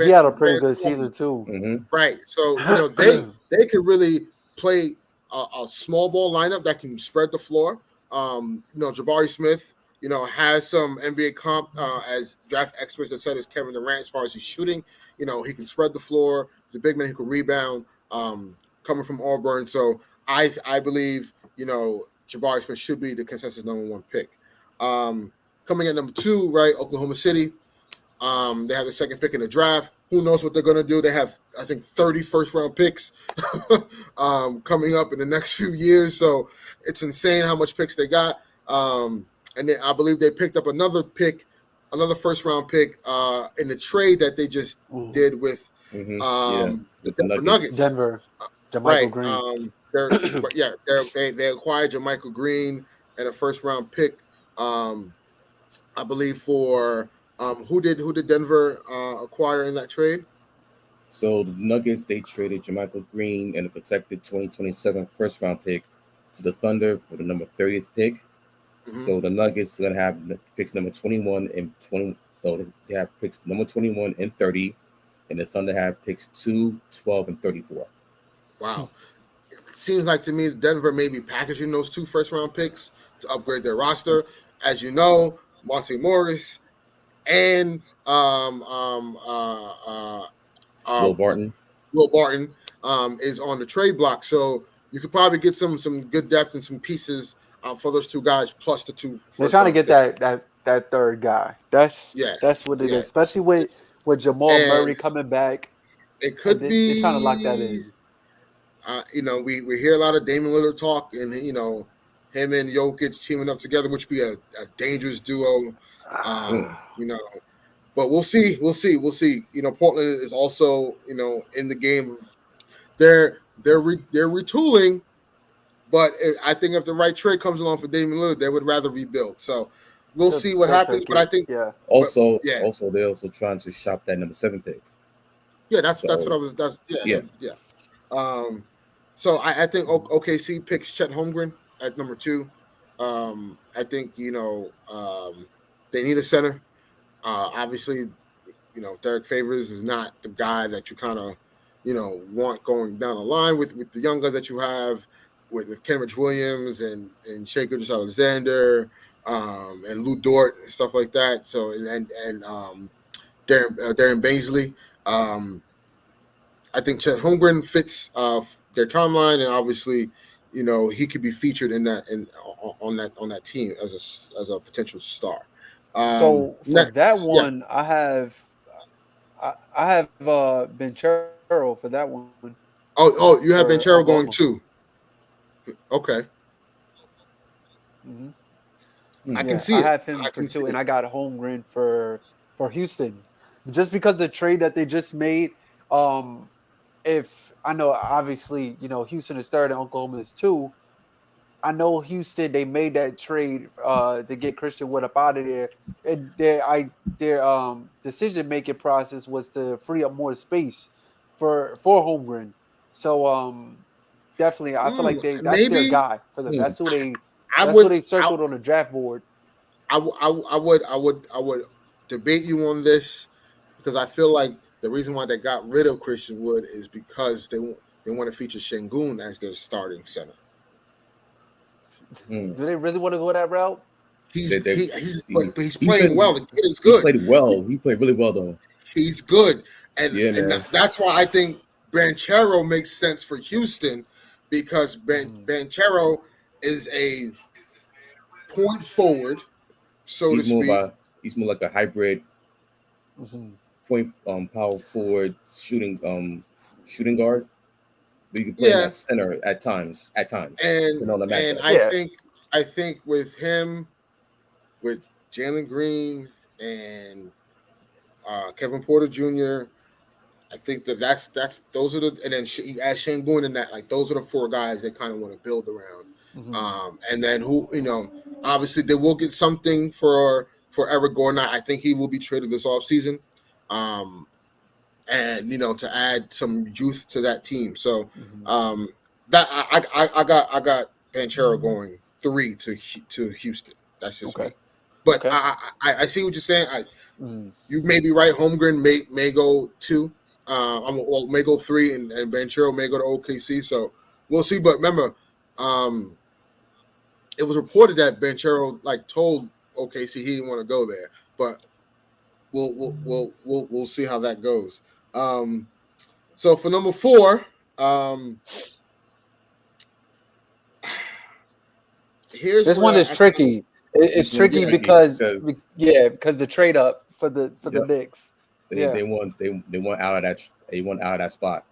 he had a pretty good season too. Mm-hmm. Right, so they could really play a small ball lineup that can spread the floor. Jabari Smith, has some NBA comp as draft experts that said is Kevin Durant as far as his shooting. He can spread the floor. He's a big man who can rebound. Coming from Auburn, so I believe Jabari Smith should be the consensus number 1 pick. Coming at number 2, right, Oklahoma City. They have the 2nd pick in the draft. Who knows what they're going to do? They have, I think, 30 first-round picks coming up in the next few years. So it's insane how much picks they got. And then I believe they picked up another first-round pick in the trade that they just did with with the Nuggets. Denver. JaMychal Green. They acquired JaMychal Green, and a first round pick. I believe for who did Denver acquire in that trade? So the Nuggets, they traded Jermichael Green and a protected 2027 first round pick to the Thunder for the number 30th pick. Mm-hmm. So the Nuggets are gonna have picks number 21 and 20. So they have picks number 21 and 30, and the Thunder have picks 2, 12, and 34. Wow. It seems like to me Denver may be packaging those 2 first round picks to upgrade their roster. As you know, Monte Morris and Will Barton. Will Barton is on the trade block, so you could probably get some good depth and some pieces for those 2 guys plus the 2. They're trying to get that third guy. That's what it is, especially with Jamal Murray coming back. It could be they're trying to lock that in. We hear a lot of Damian Lillard talk, and him and Jokic teaming up together, which would be a dangerous duo. But we'll see. Portland is also in the game. They're retooling, but I think if the right trade comes along for Damian Lillard, they would rather rebuild. So we'll see what happens. But I think also they're also trying to shop that number 7 pick. Yeah, that's what I was. So I think OKC picks Chet Holmgren at number 2. I think they need a center. Obviously, Derek Favors is not the guy that you kind of want going down the line with the young guys that you have with Kenrich Williams and Shea Gilgeous-Alexander and Lou Dort and stuff like that. So and Darren Baisley. I think Chet Holmgren fits their timeline, and obviously, he could be featured on that team as a potential star. So for that one, I have Banchero for that one. Oh, you have Banchero going too. Okay. Mm-hmm. I can see it. I have him for 2, and I got Holmgren for Houston, just because the trade that they just made. If I know, obviously, Houston is 3rd and Oklahoma is 2. I know Houston, they made that trade to get Christian Wood up out of there, and their decision making process was to free up more space for Holmgren. So definitely, I feel like that's their guy for them. That's who they circled on the draft board. I would debate you on this, because I feel like the reason why they got rid of Christian Wood is because they want to feature Şengün as their starting center. Do they really want to go that route? He's playing well. The kid is good. He played well. He played really well, though. He's good, and that's why I think Banchero makes sense for Houston, because Banchero is a point forward, so to speak. He's more like a hybrid point power forward shooting guard. You can play that center at times. And I think with him, with Jalen Green and Kevin Porter Jr., I think that's those are the, and then you add Şengün in that, like those are the 4 guys they kind of want to build around. And then obviously they will get something for Eric Gordon. I think he will be traded this offseason. And to add some youth to that team. So that I got Banchero going 3 to Houston. That's just me. But I see what you're saying. You may be right. Holmgren may go 2. May go 3, and Banchero may go to OKC. So we'll see. But remember, it was reported that Banchero told OKC he didn't want to go there. But we'll see how that goes. So for number 4, this one is tricky. It's tricky because the trade up for the Knicks. They want out of that. They want out of that spot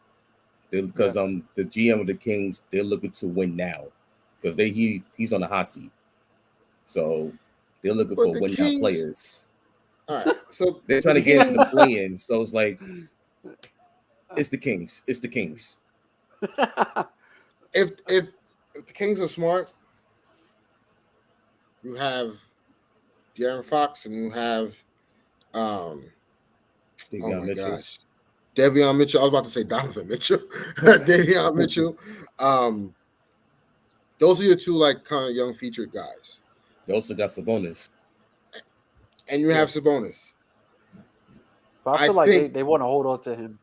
because the GM of the Kings, they're looking to win now because he's on the hot seat. So they're looking for win now players. All right, so they're trying to get into the play-in. So it's like it's the Kings. It's the Kings. If the Kings are smart, you have De'Aaron Fox, and you have oh Davion my Mitchell. gosh, Davion Mitchell. I was about to say Donovan Mitchell. Davion Mitchell. Those are your two like kind of young featured guys. You also got Sabonis. And you have Sabonis. But I I feel like think they want to hold on to him.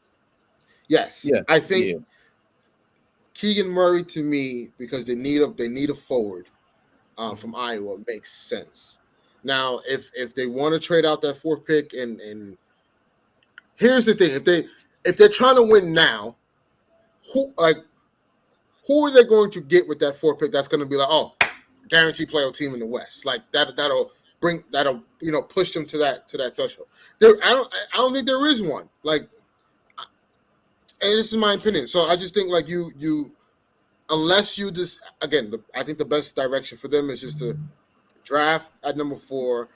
yes. Yeah, I think yeah. Keegan Murray to me, because they need a forward from Iowa, makes sense. Now, if they want to trade out that fourth pick, and here's the thing, if they're trying to win now, who are they going to get with that fourth pick that's going to be like, oh, guaranteed playoff team in the West? Like that'll push them to that threshold. I don't think there is one. Like, and this is my opinion. So I just think like you unless you just again, I think the best direction for them is just to draft at number 4,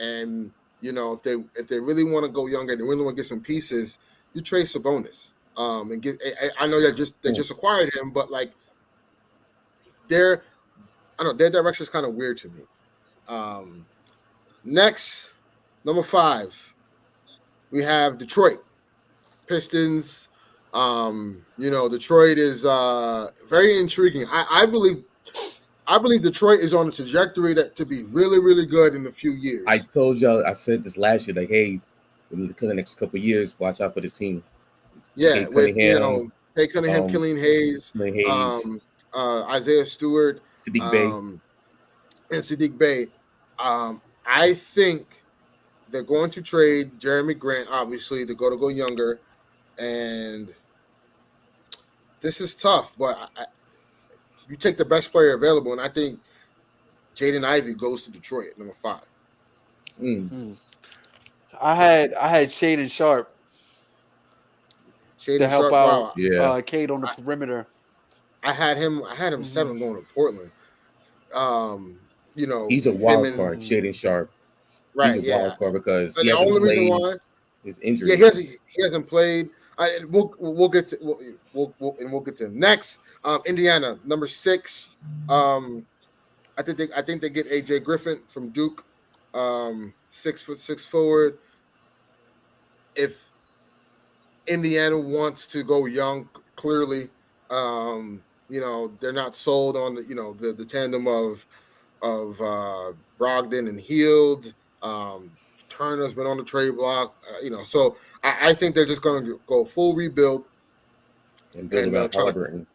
and if they really want to go younger, they really want to get some pieces, you trade Sabonis. And get. I know they just acquired him, but like their direction is kind of weird to me. Next, number 5, we have Detroit Pistons. Detroit is very intriguing. I believe Detroit is on a trajectory to be really, really good in a few years. I told y'all, I said this last year, like, hey, within the next couple of years, watch out for this team. Yeah, with Tay Cunningham, Killian Hayes, Isaiah Stewart, Sadiq Bey. and Sadiq Bey. I think they're going to trade Jeremy Grant, obviously, to go younger, and this is tough, but you take the best player available, and I think Jaden Ivey goes to Detroit at number 5. I had Shaden Sharp to help out Cade on the perimeter. I had him 7 going to Portland. He's a wild card, Shaden Sharp. Right, he's a wild card because he hasn't played. Reason why his injury. Yeah, he hasn't played. We'll get to we'll get to next. Indiana, number 6. I think they get AJ Griffin from Duke, 6'6" forward. If Indiana wants to go young, clearly, they're not sold on the tandem of Brogdon and Hield. Turner's been on the trade block, so I think they're just going to go full rebuild and build about Halliburton.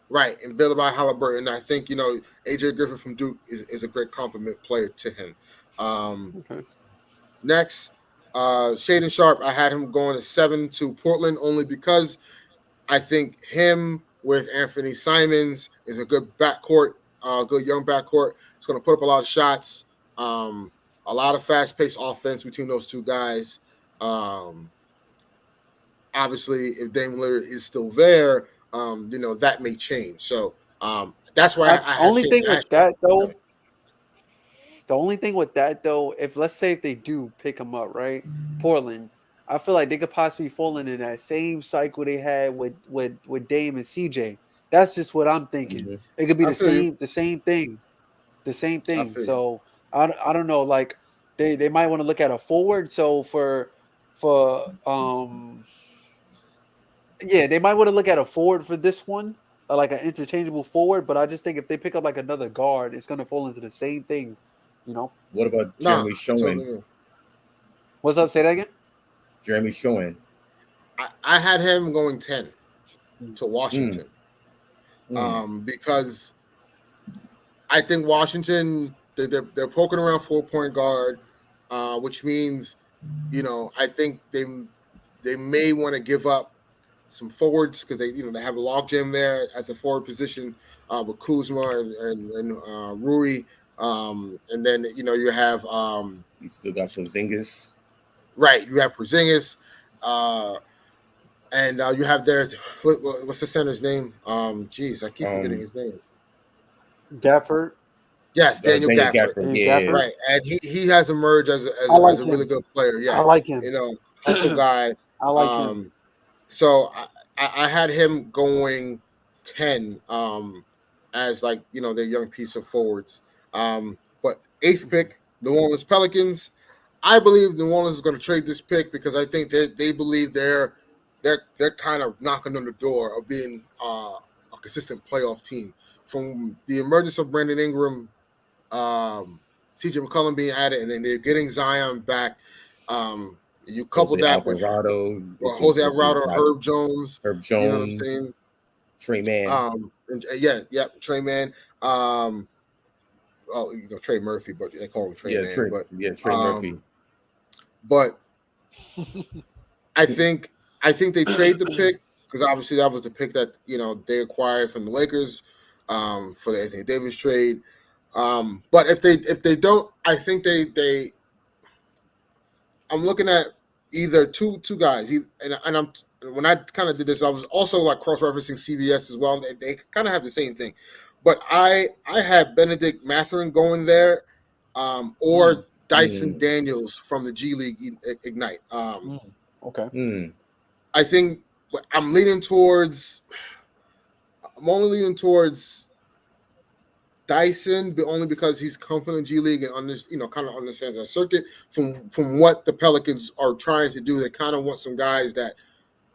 Right, and build about Halliburton. I think AJ Griffin from Duke is a great compliment player to him. Next, Shaden Sharp, I had him going to 7 to Portland only because I think him with Anthony Simons is a good backcourt, good young backcourt. It's going to put up a lot of shots. A lot of fast-paced offense between those two guys. Obviously, if Dame Lillard is still there, that may change. So that's why The only thing with that though, if let's say if they do pick him up, right, Portland, I feel like they could possibly fall into that same cycle they had with Dame and CJ. That's just what I'm thinking. Mm-hmm. It could be the same thing. So I don't know. Like they might want to look at a forward. So they might want to look at a forward for this one, like an interchangeable forward. But I just think if they pick up like another guard, it's going to fall into the same thing. What about Jeremy Schoen? What's up? Say that again. Jeremy Schoen. I had him going 10 to Washington because I think Washington they're poking around 4-point guard, which means I think they may want to give up some forwards because they have a logjam there at the forward position with Kuzma and Rui. And then you have you still got Porzingis, right? You have Porzingis, and you have what's the center's name? I keep forgetting his name. Gafford. Yes, Daniel Gafford. Yeah. Right, and he has emerged as a really good player. Yeah, I like him. Hustle guy. I like him. So I had him going 10 as their young piece of forwards. But But 8th pick, New Orleans Pelicans. I believe New Orleans is going to trade this pick because I think they believe they're kind of knocking on the door of being a consistent playoff team. From the emergence of Brandon Ingram, CJ McCollum being added, and then they're getting Zion back. You couple Jose that with Alvarado, Jose Alvarado, Herb Jones. Herb You know what I'm Jones, saying? Trey Man. Trey Man. Trey Murphy, but they call him Trey Man. Trey Murphy. But I think they trade the pick because obviously that was the pick that they acquired from the Lakers for the Anthony Davis trade. But if they don't, I think they I'm looking at either two guys, and I'm when I kind of did this, I was also like cross-referencing CBS as well. They kind of have the same thing, but I had Benedict Mathurin going there, or Dyson Daniels from the G League Ignite. Okay. I think I'm only leaning towards Dyson, but only because he's come from the G League and kind of understands that circuit. From what the Pelicans are trying to do, they kind of want some guys that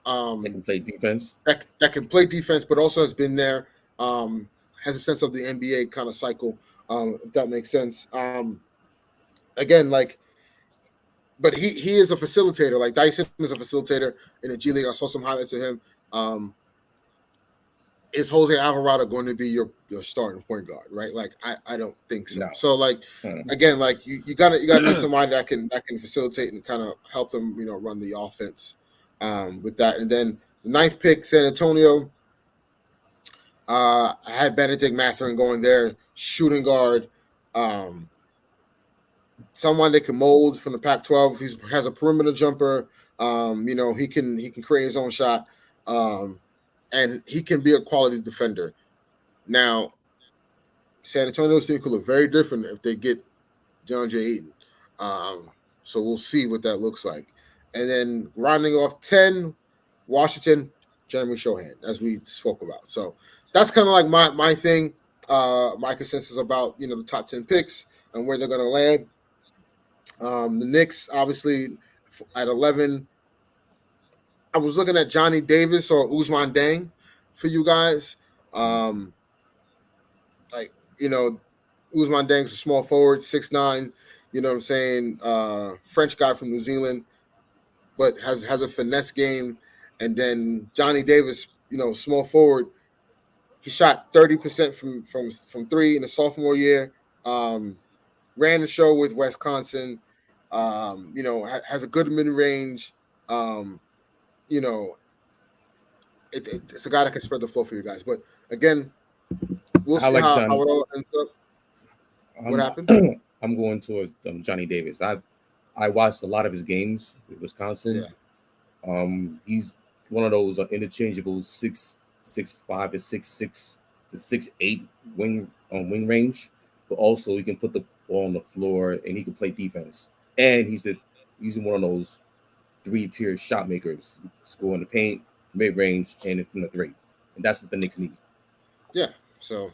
they can play defense. That can play defense, but also has been there, has a sense of the NBA kind of cycle, if that makes sense. Again, but he is a facilitator. Like Dyson is a facilitator in the G League. I saw some highlights of him. Is Jose Alvarado going to be your starting point guard, right? Like I don't think so. No. So again, you gotta need somebody that can facilitate and kind of help them, run the offense with that. And then the 9th pick, San Antonio. I had Benedict Mathurin going there, shooting guard. Someone that can mold from the Pac-12. He has a perimeter jumper. He can create his own shot. And he can be a quality defender. Now, San Antonio's team could look very different if they get John J. Eaton. So we'll see what that looks like. And then rounding off 10, Washington, Jeremy Shohan, as we spoke about. So that's kind of like my thing, my consensus about the top 10 picks and where they're going to land. The Knicks, obviously, at 11. I was looking at Johnny Davis or Ousmane Deng for you guys. Ousmane Deng's a small forward, 6'9", you know what I'm saying? French guy from New Zealand, but has a finesse game. And then Johnny Davis, small forward. He shot 30% from three in the sophomore year. Ran the show with Wisconsin. Has a good mid-range. It's a guy that can spread the floor for you guys. But again, we'll see how it all ends up. What happened? I'm going towards Johnny Davis. I watched a lot of his games with Wisconsin. Yeah. He's one of those interchangeable 6'5" to 6'6" to 6'8" wing range, but also he can put the ball on the floor and he can play defense. And he's one of those 3-tier shot makers, score in the paint, mid range, and from the three, and that's what the Knicks need. Yeah. So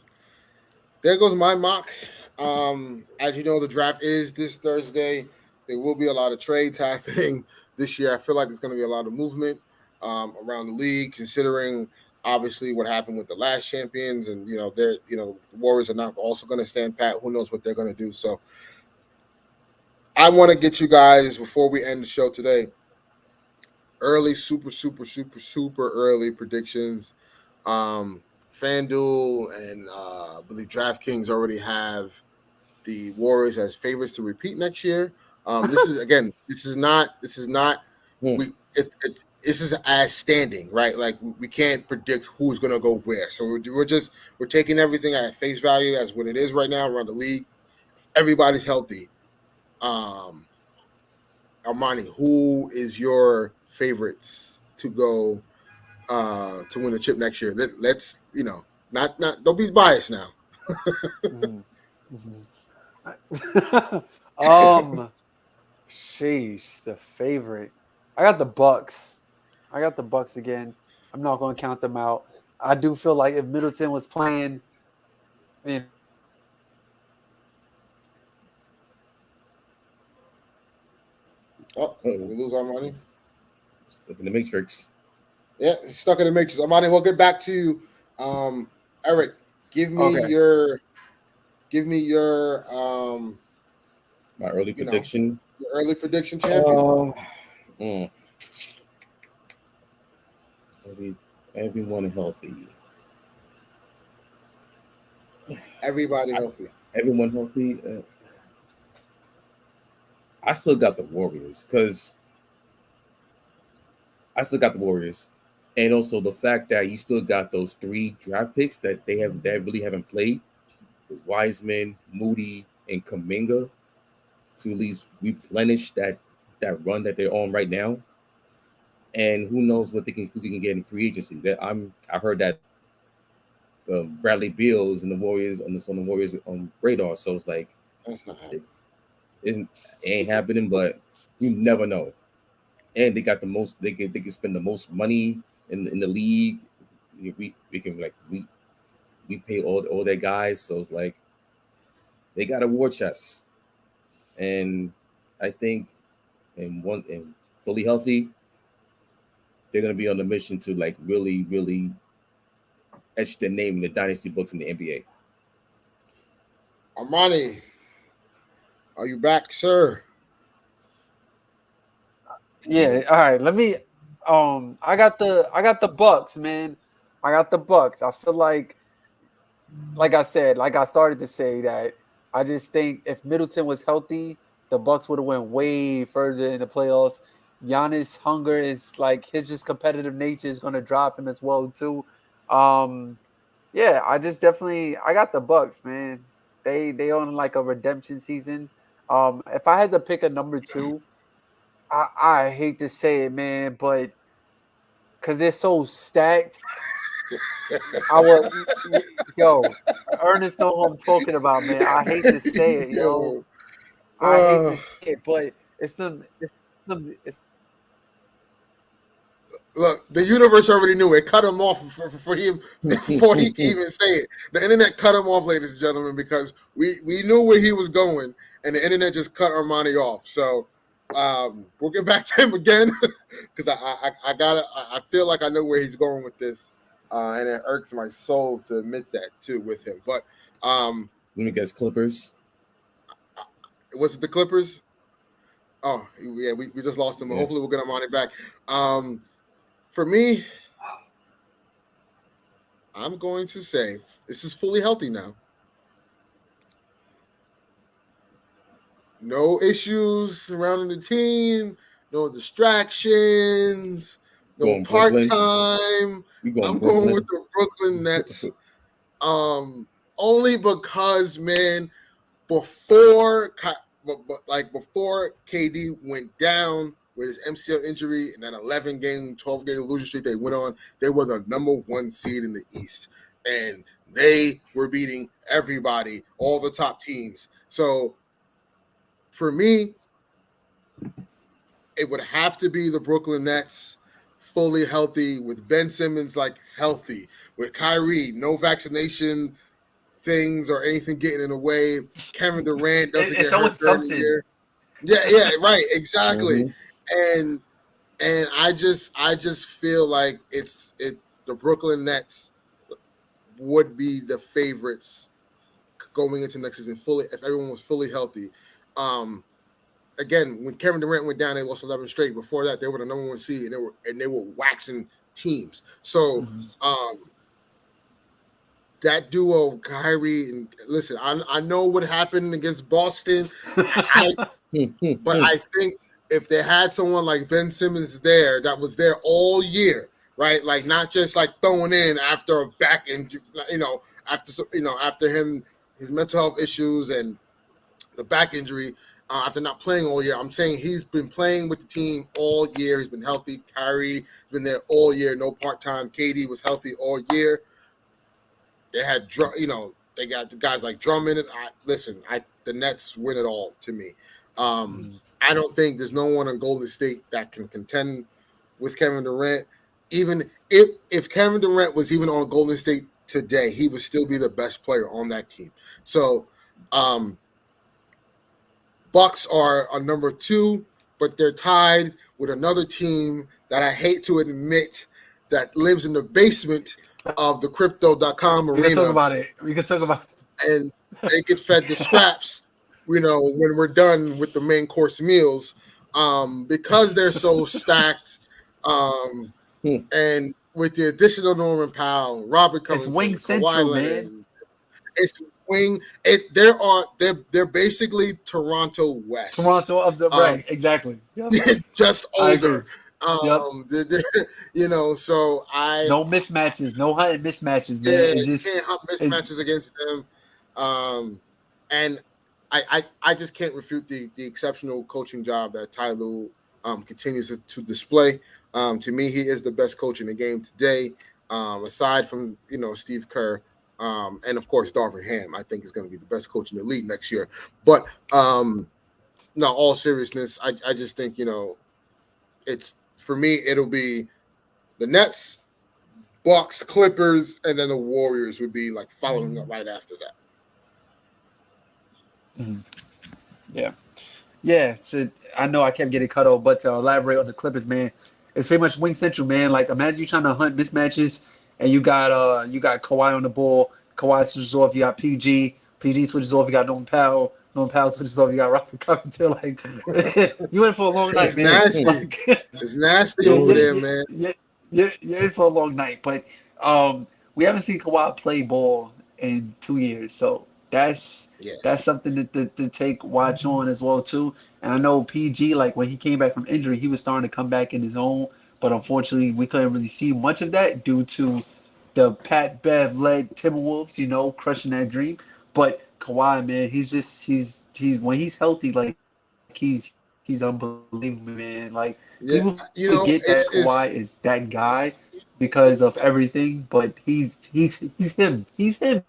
there goes my mock. As you know, the draft is this Thursday. There will be a lot of trades happening this year. I feel like there's going to be a lot of movement around the league, considering obviously what happened with the last champions, and the Warriors are not also going to stand pat. Who knows what they're going to do? So I want to get you guys, before we end the show today, early, super early predictions. FanDuel and I believe DraftKings already have the Warriors as favorites to repeat next year. This is not. This is as standing, right? Like we can't predict who's going to go where. So we're taking everything at face value as what it is right now around the league. If everybody's healthy. Armani, who is your favorites to go to win the chip next year? Let's not don't be biased now. Sheesh, the favorite. I got the Bucks. Again. I'm not going to count them out. I do feel like if Middleton was playing, Oh, we lose Armani. Stuck in the matrix. Yeah, he's stuck in the matrix. Armani, we'll get back to you. Eric, give me Okay. your My early you know, prediction. your early prediction champion. Everyone healthy. Everybody healthy. Everyone healthy. I still got the Warriors because and also the fact that you still got those 3 draft picks that that really haven't played, with Wiseman, Moody, and Kuminga, to at least replenish that run that they're on right now. And who knows who they can get in free agency? I heard that Bradley Beal is in the Warriors on the Warriors radar. So it's like That's not happening. it ain't happening, but you never know. And they got the most. They can spend the most money in the league. We can we pay all their guys. So it's like they got a war chest, and I think and fully healthy, they're gonna be on the mission to like really etch their name in the dynasty books in the NBA. Armani, are you back, sir? Yeah. All right. Let me. I got the Bucks, man. I got the Bucks. I feel like I said, like I started to say that I just think if Middleton was healthy, the Bucks would have went way further in the playoffs. Giannis' hunger is like his just competitive nature is going to drop him as well too. Yeah, I got the Bucks, man. They on like a redemption season. If I had to pick a number 2, I hate to say it, man, but because they're so stacked, I would, Ernest know who I'm talking about, man. I hate to say it, Yo. I hate to say it, but it's them. Look, the universe already knew it. Cut him off for him before he could even say it. The internet cut him off, ladies and gentlemen, because we knew where he was going, and the internet just cut Armani off. So we'll get back to him again because I feel like I know where he's going with this, and it irks my soul to admit that too with him. But let me guess, Clippers. Was it the Clippers? Oh yeah, we just lost him, but hopefully we'll get Armani back. For me, I'm going to say this is fully healthy now. No issues surrounding the team, no distractions, no part-time. I'm going with the Brooklyn Nets. Only because, man, before KD went down with his MCL injury and that 11-game, 12-game losing streak they went on, they were the number 1 seed in the East. And they were beating everybody, all the top teams. So for me, it would have to be the Brooklyn Nets fully healthy, with Ben Simmons like healthy, with Kyrie, no vaccination things or anything getting in the way. Kevin Durant doesn't get hurt during the year. Yeah, right, exactly. Mm-hmm. And I just feel like it's the Brooklyn Nets would be the favorites going into next season fully if everyone was fully healthy. Again, when Kevin Durant went down, they lost 11 straight. Before that, they were the number 1 seed, and they were waxing teams. So that duo, Kyrie, and listen, I know what happened against Boston, but I think if they had someone like Ben Simmons there that was there all year, right? Like not just like throwing in after a back injury, after his mental health issues and the back injury, after not playing all year. I'm saying he's been playing with the team all year. He's been healthy. Kyrie has been there all year, no part-time. KD was healthy all year. They had, they got the guys like Drummond. The Nets win it all to me. I don't think there's no one on Golden State that can contend with Kevin Durant. Even if Kevin Durant was even on Golden State today, he would still be the best player on that team. So, Bucks are on number 2. but they're tied with another team that I hate to admit that lives in the basement of the crypto.com We can talk arena, about it. We can talk about and they get fed the scraps, when we're done with the main course meals, because they're so stacked, and with the additional Norman Powell, Robert it's Covington, Wing Kawhi Central, Leonard, man. it's wing. They're basically Toronto West. Toronto of the right, exactly. Yep. Just I agree. older. Yep. So I No mismatches, no hunting mismatches, man. yeah, It's you just can't hunt mismatches against them. And I just can't refute the exceptional coaching job that Ty Lue continues to display. To me, he is the best coach in the game today, aside from Steve Kerr, and of course Darvin Ham. I think is going to be the best coach in the league next year. But no, all seriousness, I just think it's for me. It'll be the Nets, Bucks, Clippers, and then the Warriors would be like following up right after that. Yeah. So I know I kept getting cut off, but to elaborate on the Clippers, man, it's pretty much Wing Central, man. Like imagine you trying to hunt mismatches, and you got Kawhi on the ball. Kawhi switches off. You got PG switches off. You got Norman Powell. Norman Powell switches off. You got Robert Covington. Like you in for a long night, It's man. nasty. Like, It's nasty over there, man. You're in for a long night, but we haven't seen Kawhi play ball in 2 years, so that's something to take watch on as well too. And I know PG, like when he came back from injury, he was starting to come back in his own, but unfortunately we couldn't really see much of that due to the Pat Bev led Timberwolves, crushing that dream. But Kawhi, man, he's when he's healthy, like he's unbelievable, man. Like Yeah, people forget that Kawhi is that guy because of everything, but he's him. He's him. He's him.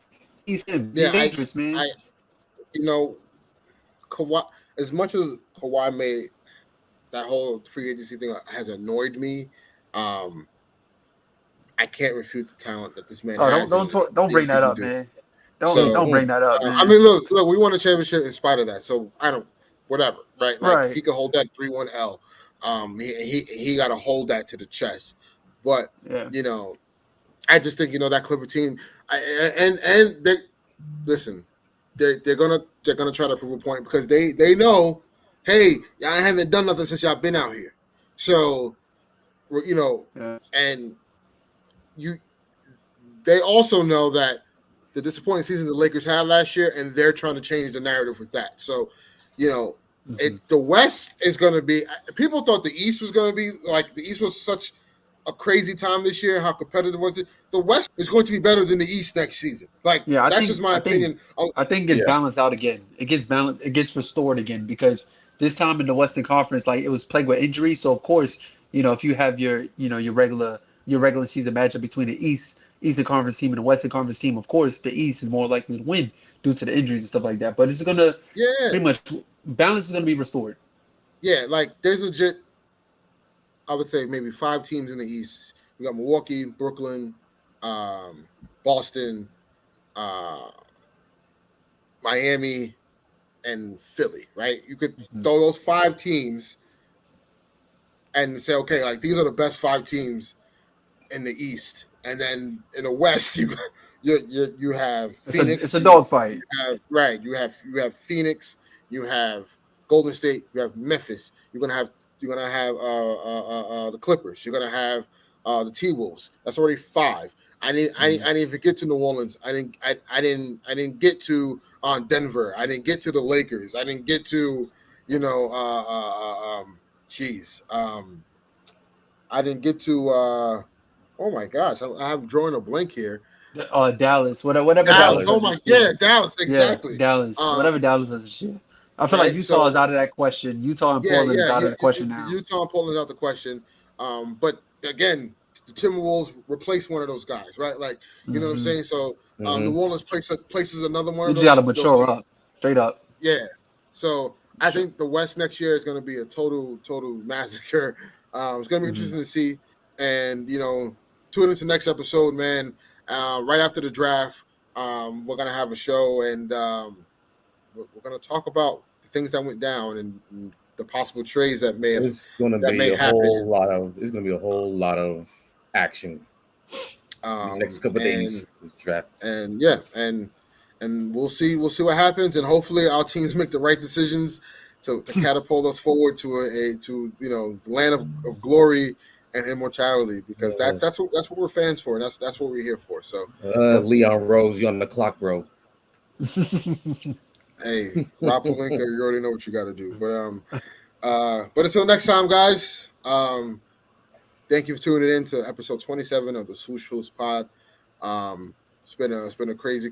He's yeah. dangerous, man. Kawhi. As much as Kawhi made that whole free agency thing has annoyed me, I can't refute the talent that this man has. Don't bring that up, man. Don't bring that up, man. I mean, look, we won a championship in spite of that. So I don't, whatever, right? Like Right. he could hold that 3-1 L. He got to hold that to the chest. But I just think that Clipper team, and they listen, they're gonna try to prove a point because they know, hey, y'all haven't done nothing since y'all been out here. So and they also know that the disappointing season the Lakers had last year, and they're trying to change the narrative with that. So, the West is going to be. People thought the East was going to be like the East was such a crazy time this year. How competitive was it? The West is going to be better than the East next season. Like that's just my opinion. I think it gets balanced out again. It gets balanced. It gets restored again because this time in the Western Conference, like it was plagued with injuries. So of course, if you have your regular season matchup between the Eastern Conference team and the Western Conference team, of course, the East is more likely to win due to the injuries and stuff like that. But it's gonna pretty much balance is gonna be restored. Yeah, like there's legit. I would say maybe 5 teams in the East. We got Milwaukee, Brooklyn, Boston, Miami, and Philly. Right? You could throw those 5 teams and say, okay, like these are the best 5 teams in the East, and then in the West, you have Phoenix. It's a dogfight. You have Phoenix. You have Golden State. You have Memphis. You're gonna have the Clippers. You're gonna have the T-Wolves. That's already 5. I didn't even get to New Orleans. I didn't get to Denver. I didn't get to the Lakers. I didn't get to I didn't get to oh my gosh, I'm drawing a blank here. Dallas, whatever Dallas. Dallas. Oh my, yeah, Dallas, exactly. Yeah, Dallas, whatever Dallas is. Shit. I feel like Utah is out of that question. Utah and Portland is out of the question now. Utah and Portland is out of the question. But again, the Timberwolves replace one of those guys, right? Like, you know what I'm saying? So New Orleans places another one of those. You got to mature up, straight up. Yeah. So I think the West next year is going to be a total massacre. It's going to be interesting to see. And, tune into next episode, man. Right after the draft, we're going to have a show, and we're going to talk about the things that went down and the possible trades that may have It's going to that be may a happen. whole lot of. It's going to be a whole lot of action these next couple of days. This draft. And yeah, and we'll see what happens, and hopefully our teams make the right decisions to catapult us forward to the land of glory and immortality, because that's what we're fans for, and that's what we're here for. So Leon Rose, you're on the clock, bro. Hey, Rob Pelinka, you already know what you got to do. But until next time, guys. Thank you for tuning in to episode 27 of the Swoosh Host Pod. It's been a crazy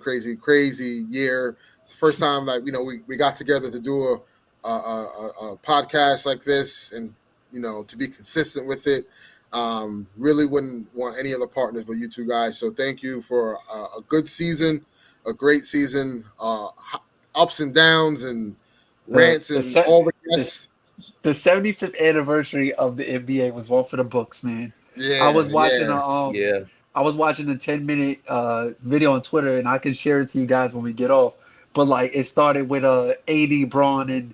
year. It's the first time that we got together to do a podcast like this, and to be consistent with it. Really wouldn't want any other partners but you two guys. So thank you for a good season, a great season, ups and downs and rants and all the guests. The 75th anniversary of the NBA was one for the books, man. Yeah, I was watching I was watching a 10-minute video on Twitter, and I can share it to you guys when we get off. But like, it started with AD, Braun,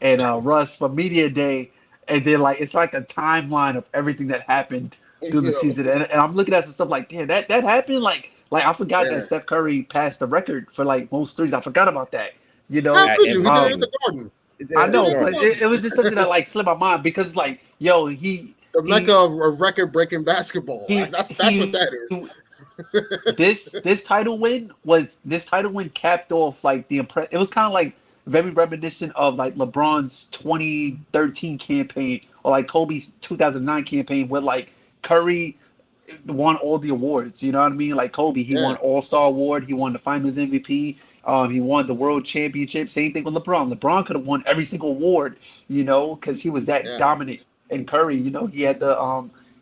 and Russ for media day, and then like it's like a timeline of everything that happened through the season. And I'm looking at some stuff like, damn, that happened. Like I forgot that Steph Curry passed the record for like most threes. I forgot about that. How could you? He did it at the Garden. I know, but it was just something that like slipped my mind, because like, yo, the mecca of record-breaking basketball. That's what that is. This title win capped off like the impress. It was kind of like very reminiscent of like LeBron's 2013 campaign, or like Kobe's 2009 campaign, where like Curry won all the awards. You know what I mean? Like Kobe, he won All-Star Award, he won the Finals MVP. He won the World Championship. Same thing with LeBron. LeBron could have won every single award, because he was that dominant. And Curry, he had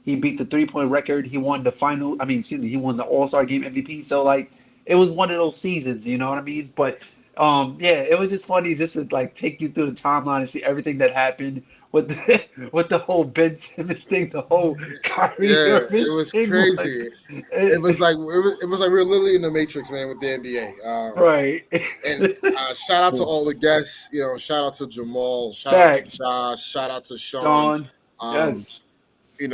he beat the 3-point record. He won the he won the All-Star Game MVP. So like, it was one of those seasons. You know what I mean? But it was just funny just to like take you through the timeline and see everything that happened with the whole Ben Simmons thing, the whole Kyrie Irving it was thing. crazy. It was like we were literally in the Matrix, man, with the NBA. Right. And shout out to all the guests. Shout out to Jamal. Shout out to Josh. Shout out to Sean. Yes. We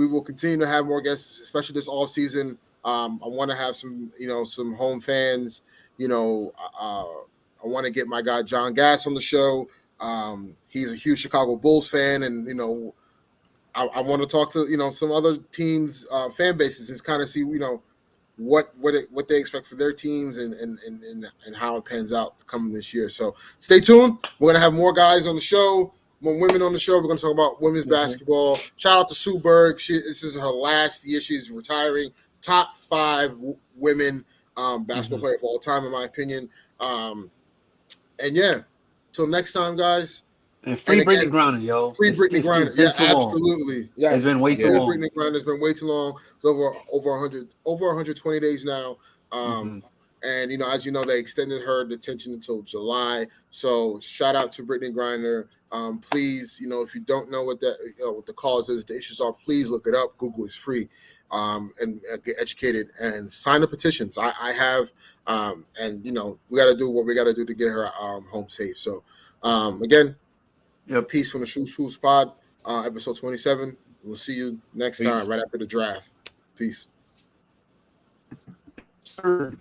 will continue to have more guests, especially this off season. I want to have some home fans. I want to get my guy John Gass on the show. He's a huge Chicago Bulls fan, and I want to talk to some other teams' fan bases and kind of see what they expect for their teams and how it pans out coming this year. So stay tuned. We're gonna have more guys on the show, more women on the show. We're gonna talk about women's basketball. Shout out to Sue Berg. This is her last year. She's retiring. Top 5 women basketball player of all time, in my opinion. And yeah, till next time, guys. And free Brittany Griner, yo. Free Brittany Griner. Yeah, absolutely. Yes. It's been way too long. Brittany Griner has been way too long. It's over 120 days now. And as you know, they extended her detention until July. So shout out to Brittany Griner. Please, if you don't know what the cause is, the issues are, please look it up. Google is free. And get educated and sign the petitions. I have, and we got to do what we got to do to get her home safe. So, again, peace from the Shoes Pod, episode 27. We'll see you next time, right after the draft. Peace. Sure.